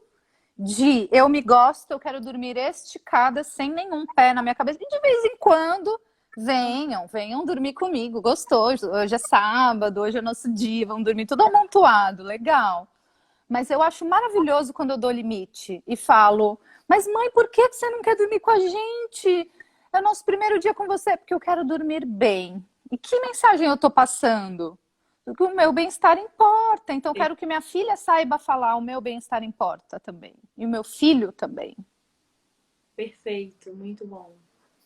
S2: de eu me gosto, eu quero dormir esticada, sem nenhum pé na minha cabeça. E de vez em quando, venham dormir comigo, gostoso. Hoje é sábado, hoje é nosso dia, vamos dormir tudo amontoado, legal. Mas eu acho maravilhoso quando eu dou limite e falo, mas mãe, por que você não quer dormir com a gente? É o nosso primeiro dia com você, porque eu quero dormir bem. E que mensagem eu tô passando? Porque o meu bem-estar importa, então eu quero que minha filha saiba falar, o meu bem-estar importa também. E o meu filho também.
S3: Perfeito, muito bom.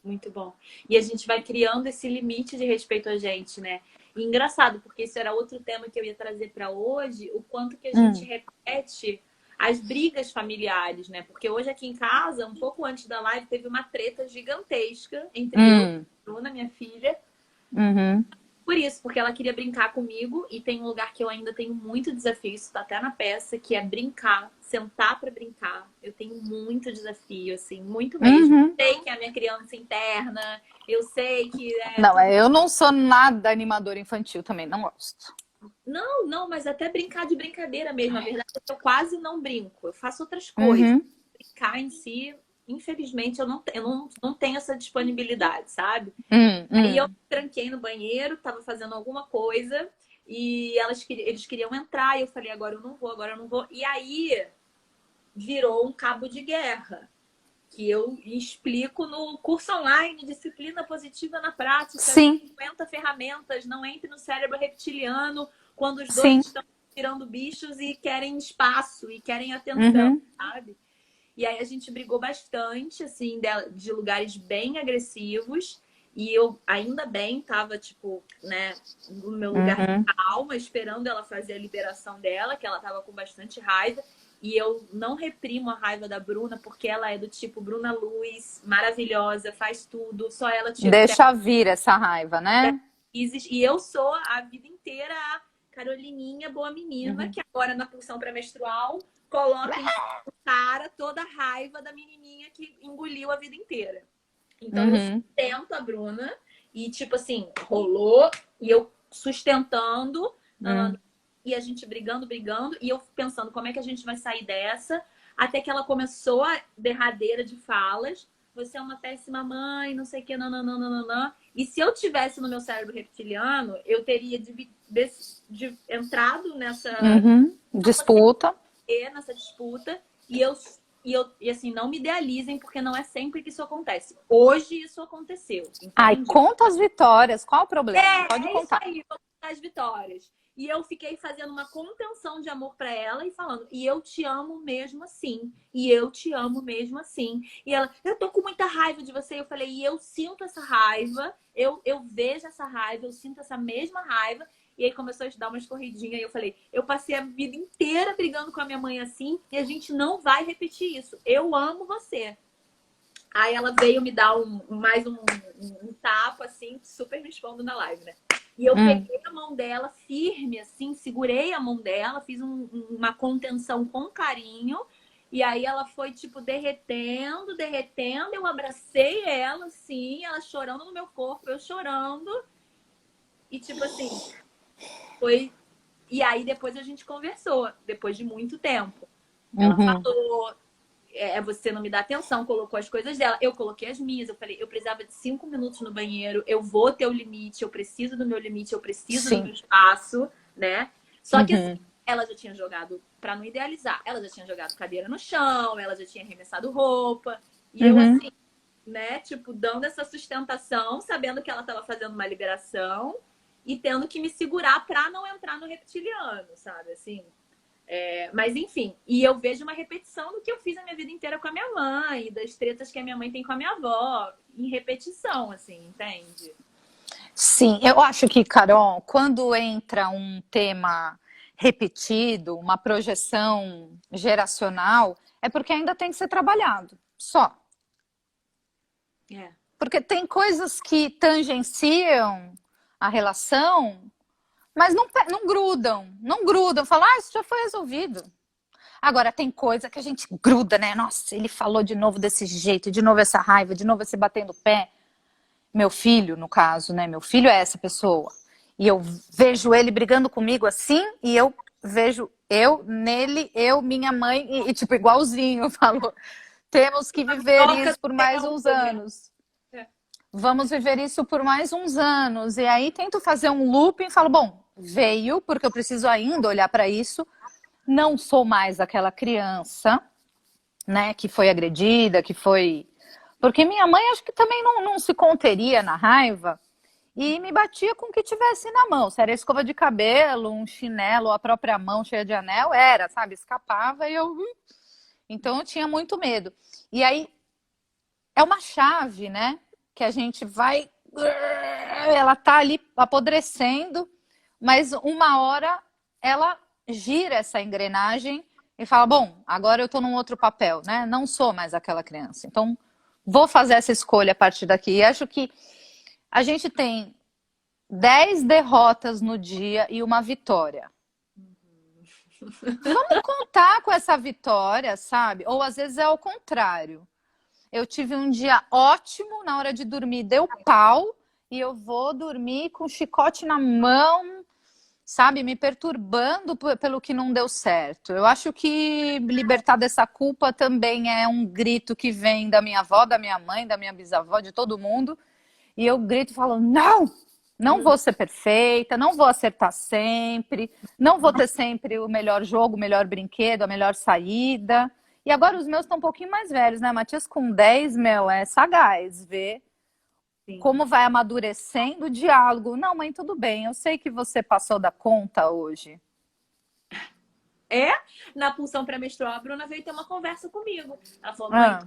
S3: Muito bom. E a gente vai criando esse limite de respeito a gente, né? E engraçado, porque isso era outro tema que eu ia trazer para hoje, o quanto que a gente repete as brigas familiares, né? Porque hoje aqui em casa, um pouco antes da live, teve uma treta gigantesca entre eu e a Bruna, minha filha. Por isso, porque ela queria brincar comigo e tem um lugar que eu ainda tenho muito desafio, isso tá até na peça, que é brincar, sentar pra brincar. Eu tenho muito desafio, assim, muito mesmo. Eu sei que é a minha criança interna, eu sei que é...
S2: Não, eu não sou nada animadora infantil também, não gosto.
S3: Não, mas até brincar de brincadeira mesmo. A verdade é que eu quase não brinco, eu faço outras coisas. Brincar em si, infelizmente, eu não tenho essa disponibilidade, sabe? Aí eu me tranquei no banheiro, tava fazendo alguma coisa e eles queriam entrar e eu falei, agora eu não vou. E aí virou um cabo de guerra, que eu explico no curso online, Disciplina Positiva na Prática.
S2: Sim.
S3: 50 ferramentas, não entre no cérebro reptiliano quando os dois estão tirando bichos e querem espaço e querem atenção, sabe? E aí a gente brigou bastante, assim, de lugares bem agressivos. E eu, ainda bem, tava, tipo, né, no meu lugar de calma, esperando ela fazer a liberação dela, que ela tava com bastante raiva. E eu não reprimo a raiva da Bruna, porque ela é do tipo Bruna Luz, maravilhosa, faz tudo, só ela tira.
S2: Deixa vir essa raiva, né?
S3: E eu sou a vida inteira a Carolininha, boa menina, que agora na pulsão pré-menstrual coloca em cara toda a raiva da menininha que engoliu a vida inteira. Então eu sustento a Bruna e tipo assim, rolou e eu sustentando e a gente brigando e eu pensando como é que a gente vai sair dessa, até que ela começou a derradeira de falas, você é uma péssima mãe, não sei o que, nananana. E se eu tivesse no meu cérebro reptiliano, eu teria entrado nessa
S2: disputa.
S3: Nessa disputa e assim, não me idealizem, porque não é sempre que isso acontece. Hoje isso aconteceu. Entende?
S2: Ai, conta as vitórias. Qual o problema? Pode contar.
S3: Isso aí, vou contar as vitórias. E eu fiquei fazendo uma contenção de amor pra ela e falando, e eu te amo mesmo assim. E eu te amo mesmo assim. E ela, eu tô com muita raiva de você. Eu falei, e eu sinto essa raiva, eu vejo essa raiva, eu sinto essa mesma raiva. E aí começou a dar umas corridinhas e eu falei, eu passei a vida inteira brigando com a minha mãe assim e a gente não vai repetir isso. Eu amo você. Aí ela veio me dar mais um tapa, assim, super me expondo na live, né? E eu peguei a mão dela firme, assim, segurei a mão dela, fiz uma contenção com carinho. E aí ela foi, tipo, derretendo. Eu abracei ela, assim, ela chorando no meu corpo, eu chorando. E, tipo assim, foi... E aí depois a gente conversou, depois de muito tempo. Ela falou... você não me dá atenção, colocou as coisas dela, eu coloquei as minhas, eu falei, eu precisava de 5 minutos no banheiro, eu vou ter o limite, eu preciso do meu limite, eu preciso do meu espaço, né? Só que assim, ela já tinha jogado, pra não idealizar, ela já tinha jogado cadeira no chão, ela já tinha arremessado roupa, e eu assim, né, tipo, dando essa sustentação, sabendo que ela tava fazendo uma liberação e tendo que me segurar pra não entrar no reptiliano, sabe, assim... mas enfim, e eu vejo uma repetição do que eu fiz a minha vida inteira com a minha mãe, das tretas que a minha mãe tem com a minha avó, em repetição, assim, entende?
S2: Sim, eu acho que, Carol, quando entra um tema repetido, uma projeção geracional, é porque ainda tem que ser trabalhado, só. Porque tem coisas que tangenciam a relação, mas não grudam, falam, isso já foi resolvido. Agora, tem coisa que a gente gruda, né? Nossa, ele falou de novo desse jeito, de novo essa raiva, de novo esse batendo o pé. Meu filho, no caso, né? Meu filho é essa pessoa. E eu vejo ele brigando comigo assim, e eu vejo eu nele, minha mãe, e tipo, igualzinho, falou. Temos que viver isso por mais uns anos. Vamos viver isso por mais uns anos. E aí tento fazer um looping e falo, bom, veio, porque eu preciso ainda olhar para isso. Não sou mais aquela criança, né, que foi agredida, que foi... Porque minha mãe acho que também não se conteria na raiva e me batia com o que tivesse na mão. Se era escova de cabelo, um chinelo, a própria mão cheia de anel, era, sabe? Escapava e eu... Então eu tinha muito medo. E aí é uma chave, né? Que a gente vai... Ela tá ali apodrecendo, mas uma hora ela gira essa engrenagem e fala, bom, agora eu tô num outro papel, né? Não sou mais aquela criança. Então, vou fazer essa escolha a partir daqui. E acho que a gente tem 10 derrotas no dia e uma vitória. Vamos contar com essa vitória, sabe? Ou às vezes é o contrário. Eu tive um dia ótimo, na hora de dormir deu pau, e eu vou dormir com o chicote na mão, sabe? Me perturbando pelo que não deu certo. Eu acho que libertar dessa culpa também é um grito que vem da minha avó, da minha mãe, da minha bisavó, de todo mundo. E eu grito e falo, não vou ser perfeita, não vou acertar sempre, não vou ter sempre o melhor jogo, o melhor brinquedo, a melhor saída. E agora os meus estão um pouquinho mais velhos, né? Matias com 10, é sagaz ver como vai amadurecendo o diálogo. Não, mãe, tudo bem, eu sei que você passou da conta hoje.
S3: Na pulsão pré-menstrual, a Bruna veio ter uma conversa comigo. Ela falou, mãe,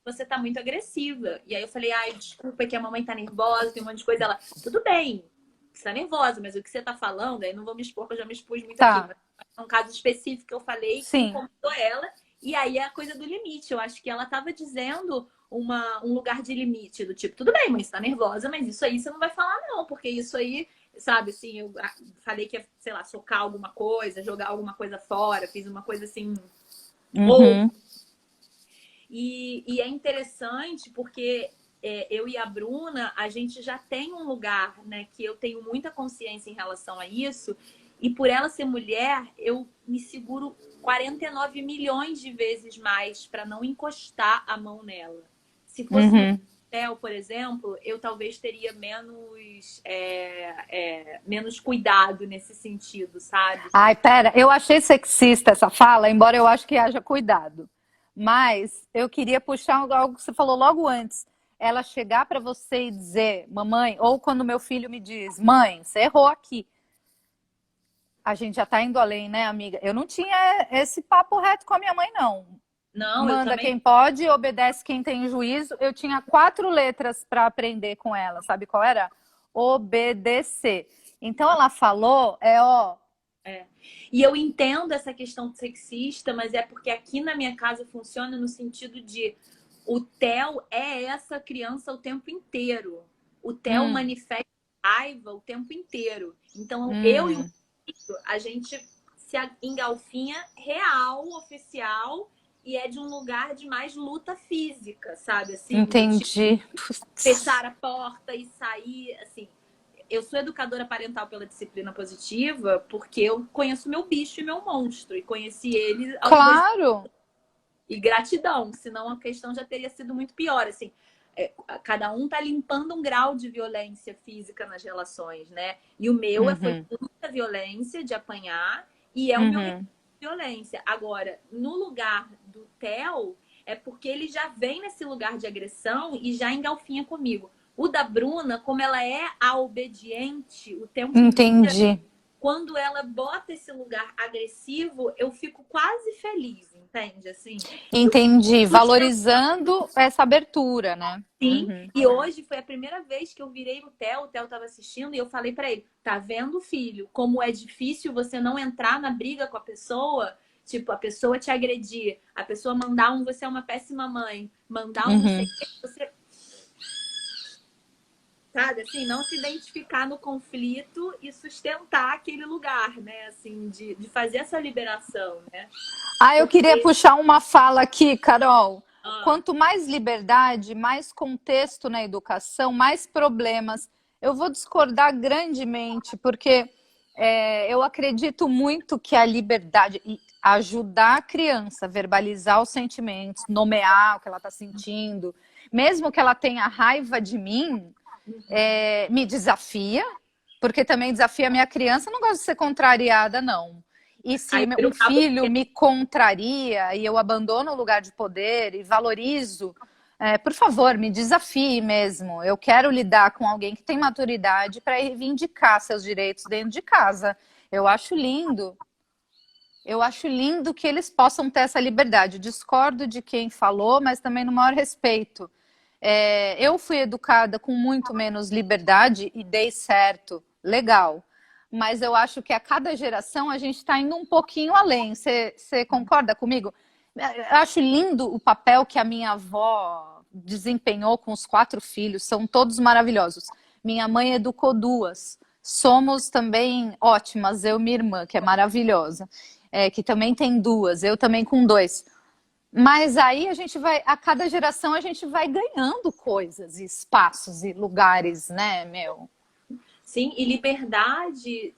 S3: você tá muito agressiva. E aí eu falei, ai, desculpa, é que a mamãe tá nervosa, tem um monte de coisa. Ela, tudo bem, você tá nervosa, mas o que você tá falando, aí não vou me expor, porque eu já me expus muito aqui. Mas é um caso específico que eu falei que incomodou ela. E aí é a coisa do limite. Eu acho que ela tava dizendo um lugar de limite, do tipo, tudo bem, mãe, você tá nervosa, mas isso aí você não vai falar, não, porque isso aí, sabe, assim, eu falei que ia, sei lá, socar alguma coisa, jogar alguma coisa fora, fiz uma coisa assim. E é interessante porque eu e a Bruna, a gente já tem um lugar, né, que eu tenho muita consciência em relação a isso. E por ela ser mulher, eu me seguro 49 milhões de vezes mais para não encostar a mão nela. Se fosse no hotel, por exemplo, eu talvez teria menos cuidado nesse sentido, sabe?
S2: Ai, pera, eu achei sexista essa fala, embora eu acho que haja cuidado. Mas eu queria puxar algo que você falou logo antes. Ela chegar para você e dizer, mamãe, ou quando meu filho me diz, mãe, você errou aqui. A gente já tá indo além, né, amiga? Eu não tinha esse papo reto com a minha mãe, não.
S3: Não,
S2: manda quem pode, obedece quem tem juízo. Eu tinha 4 letras para aprender com ela. Sabe qual era? Obedecer. Então ela falou,
S3: E eu entendo essa questão sexista, mas é porque aqui na minha casa funciona no sentido de o Theo é essa criança o tempo inteiro. O Theo manifesta raiva o tempo inteiro. Então eu e o filho, a gente se engalfinha real, oficial, e é de um lugar de mais luta física, sabe? Assim,
S2: entendi.
S3: Fechar a porta e sair, assim. Eu sou educadora parental pela disciplina positiva porque eu conheço meu bicho e meu monstro. E conheci ele...
S2: Claro!
S3: E gratidão, senão a questão já teria sido muito pior, assim. Cada um tá limpando um grau de violência física nas relações, né? E o meu foi muita violência de apanhar e é o meu violência. Agora, no lugar do Theo, é porque ele já vem nesse lugar de agressão e já engalfinha comigo. O da Bruna, como ela é a obediente o tempo inteiro, quando ela bota esse lugar agressivo, eu fico quase feliz, entende? Assim,
S2: entendi, valorizando essa abertura, né?
S3: Sim, e hoje foi a primeira vez que eu virei o Theo tava assistindo e eu falei pra ele, tá vendo, filho, como é difícil você não entrar na briga com a pessoa, tipo, a pessoa te agredir, a pessoa mandar você é uma péssima mãe, mandar não sei o que, você... Sabe, assim, não se identificar no conflito e sustentar aquele lugar, né, assim, de fazer essa liberação, né?
S2: Eu queria puxar uma fala aqui, Carol. Quanto mais liberdade, mais contexto na educação, mais problemas Eu vou discordar grandemente, porque eu acredito muito que a liberdade e ajudar a criança a verbalizar os sentimentos, nomear o que ela está sentindo, mesmo que ela tenha raiva de mim, me desafia, porque também desafia a minha criança. Eu não gosto de ser contrariada, não. E se
S3: Aí vira
S2: um
S3: um cabo de
S2: filho me contraria e eu abandono o lugar de poder e valorizo, por favor, me desafie mesmo. Eu quero lidar com alguém que tem maturidade para reivindicar seus direitos dentro de casa. Eu acho lindo. Eu acho lindo que eles possam ter essa liberdade. Discordo de quem falou, mas também no maior respeito. Eu fui educada com muito menos liberdade e dei certo, legal. Mas eu acho que a cada geração a gente está indo um pouquinho além. Você concorda comigo? Eu acho lindo o papel que a minha avó desempenhou com os 4 filhos, são todos maravilhosos. Minha mãe educou 2. Somos também ótimas, eu e minha irmã, que é maravilhosa, que também tem 2, eu também com 2. Mas aí a gente vai, a cada geração a gente vai ganhando coisas, e espaços e lugares, né, meu?
S3: Sim, e liberdade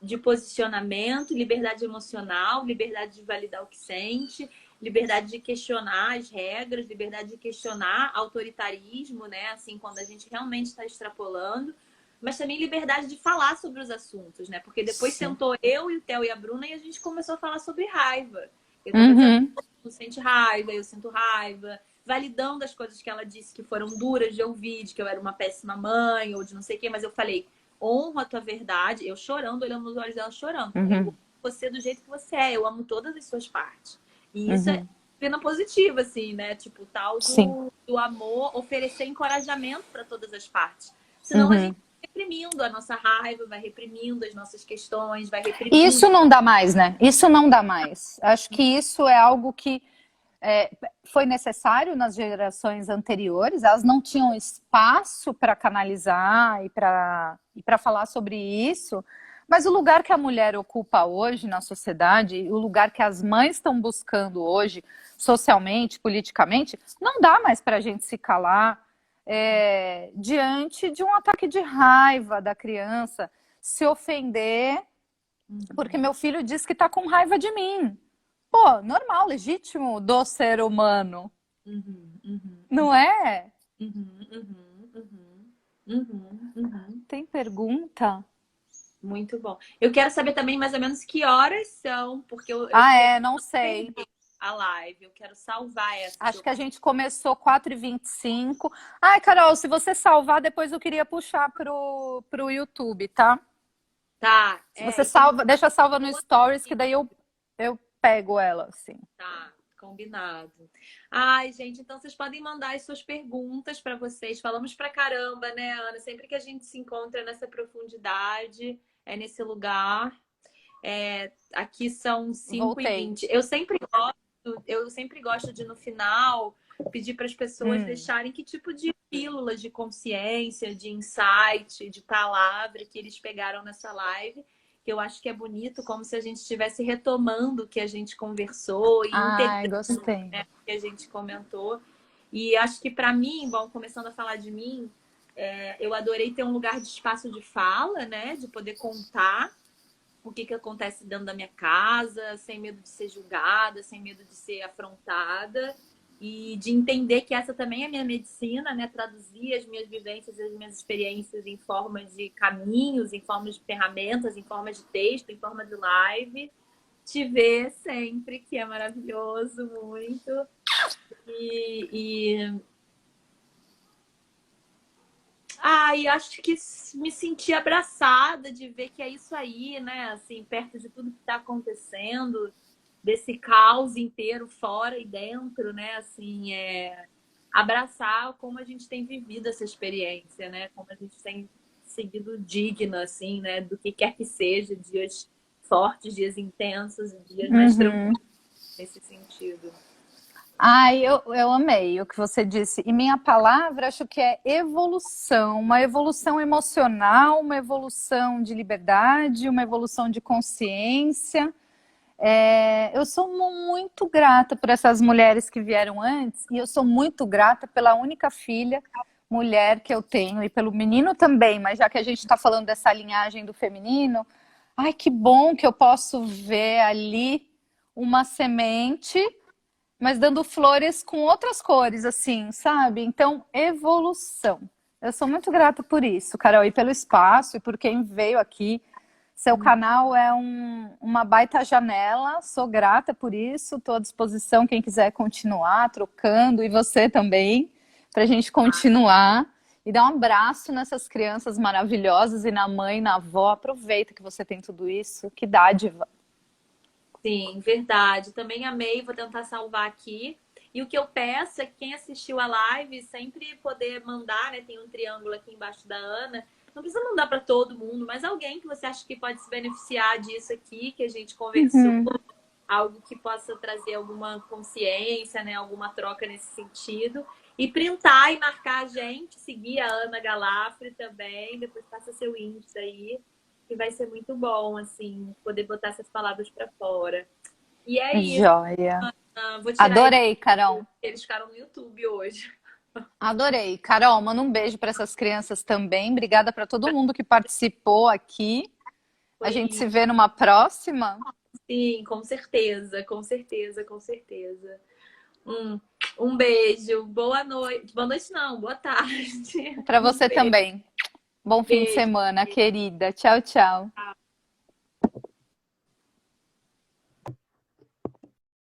S3: de posicionamento, liberdade emocional, liberdade de validar o que sente, liberdade de questionar as regras, liberdade de questionar autoritarismo, né? Assim, quando a gente realmente está extrapolando, mas também liberdade de falar sobre os assuntos, né? Porque depois
S2: Sim.
S3: sentou eu e o Theo e a Bruna e a gente começou a falar sobre raiva. Eu tava dizendo,
S2: Uhum.
S3: tu sente raiva, eu sinto raiva, validando as coisas que ela disse que foram duras de ouvir, de que eu era uma péssima mãe ou de não sei o quê, mas eu falei, honro a tua verdade, eu chorando, olhando nos olhos dela chorando. Falei, eu
S2: Uhum.
S3: amo você do jeito que você é, eu amo todas as suas partes. E isso é
S2: Uhum.
S3: pena positiva, assim, né? Tipo, tal
S2: Sim.
S3: do amor, oferecer encorajamento para todas as partes. Senão a gente
S2: Uhum.
S3: vai reprimindo a nossa raiva, vai reprimindo as nossas questões, vai
S2: E
S3: reprimindo.
S2: isso não dá mais, né? Isso não dá mais. Acho que isso é algo que foi necessário nas gerações anteriores, elas não tinham espaço para canalizar e para falar sobre isso, mas o lugar que a mulher ocupa hoje na sociedade, o lugar que as mães estão buscando hoje, socialmente, politicamente, não dá mais para a gente se calar diante de um ataque de raiva da criança, se ofender, porque meu filho diz que está com raiva de mim. Pô, normal, legítimo do ser humano,
S3: Uhum, uhum,
S2: não é?
S3: uhum, uhum, uhum, uhum, uhum.
S2: Tem pergunta?
S3: Muito bom. Eu quero saber também mais ou menos que horas são, porque eu quero
S2: Não
S3: não
S2: sei.
S3: perder a live. Eu quero salvar essa.
S2: Acho que a gente começou 4h25. Ai, Carol, se você salvar, depois eu queria puxar pro YouTube, tá?
S3: Tá,
S2: Se você
S3: então
S2: salva, deixa salva no Stories, que daí eu pego ela, assim.
S3: tá, combinado. Ai, gente, então vocês podem mandar as suas perguntas para vocês. Falamos pra caramba, né, Ana? Sempre que a gente se encontra nessa profundidade, é nesse lugar. Aqui são 5 e
S2: Voltei.
S3: 20 eu sempre gosto de, no final, pedir para as pessoas deixarem que tipo de pílulas de consciência, de insight, de palavra que eles pegaram nessa live. Que eu acho que é bonito, como se a gente estivesse retomando o que a gente conversou e
S2: Ai,
S3: integrando,
S2: gostei.
S3: né, o que a gente comentou. E acho que para mim, bom, começando a falar de mim, eu adorei ter um lugar de espaço de fala, né? De poder contar o que acontece dentro da minha casa, sem medo de ser julgada, sem medo de ser afrontada. E de entender que essa também é a minha medicina, né? Traduzir as minhas vivências, as minhas experiências em formas de caminhos, em formas de ferramentas, em formas de texto, em forma de live. Te ver sempre, que é maravilhoso, muito. E acho que me senti abraçada de ver que é isso aí, né? Assim, perto de tudo que está acontecendo, desse caos inteiro, fora e dentro, né? Assim, abraçar como a gente tem vivido essa experiência, né? Como a gente tem seguido digna, assim, né? Do que quer que seja, dias fortes, dias intensos, dias mais tranquilos nesse sentido.
S2: Ai, eu amei o que você disse. E minha palavra, acho que é evolução, uma evolução emocional, uma evolução de liberdade, uma evolução de consciência. Eu sou muito grata por essas mulheres que vieram antes, e eu sou muito grata pela única filha mulher que eu tenho e pelo menino também, mas já que a gente está falando dessa linhagem do feminino, ai, que bom que eu posso ver ali uma semente, mas dando flores com outras cores, assim, sabe? Então, evolução. Eu sou muito grata por isso, Carol, e pelo espaço e por quem veio aqui. Seu canal é uma baita janela, sou grata por isso, estou à disposição, quem quiser continuar trocando, e você também, para a gente continuar. E dar um abraço nessas crianças maravilhosas e na mãe, na avó. Aproveita que você tem tudo isso, que dádiva.
S3: Sim, verdade. Também amei, vou tentar salvar aqui. E o que eu peço é que quem assistiu a live sempre poder mandar, né? Tem um triângulo aqui embaixo da Ana. Não precisa mandar para todo mundo, mas alguém que você acha que pode se beneficiar disso aqui, que a gente conversou, algo que possa trazer alguma consciência, né? Alguma troca nesse sentido. E printar e marcar a gente, seguir a Ana Galafre também, depois passa seu índice aí, que vai ser muito bom, assim, poder botar essas palavras para fora. E é isso.
S2: Joia.
S3: Vou tirar
S2: Adorei, Carol.
S3: eles ficaram no YouTube hoje.
S2: Adorei. Carol, manda um beijo para essas crianças também. Obrigada para todo mundo que participou aqui. A gente se vê numa próxima.
S3: Sim, com certeza, com certeza, com certeza. Um beijo, boa noite. Boa noite não, boa tarde.
S2: Para você
S3: Um beijo.
S2: também. Bom fim de semana, querida. Tchau, tchau.
S3: Tchau.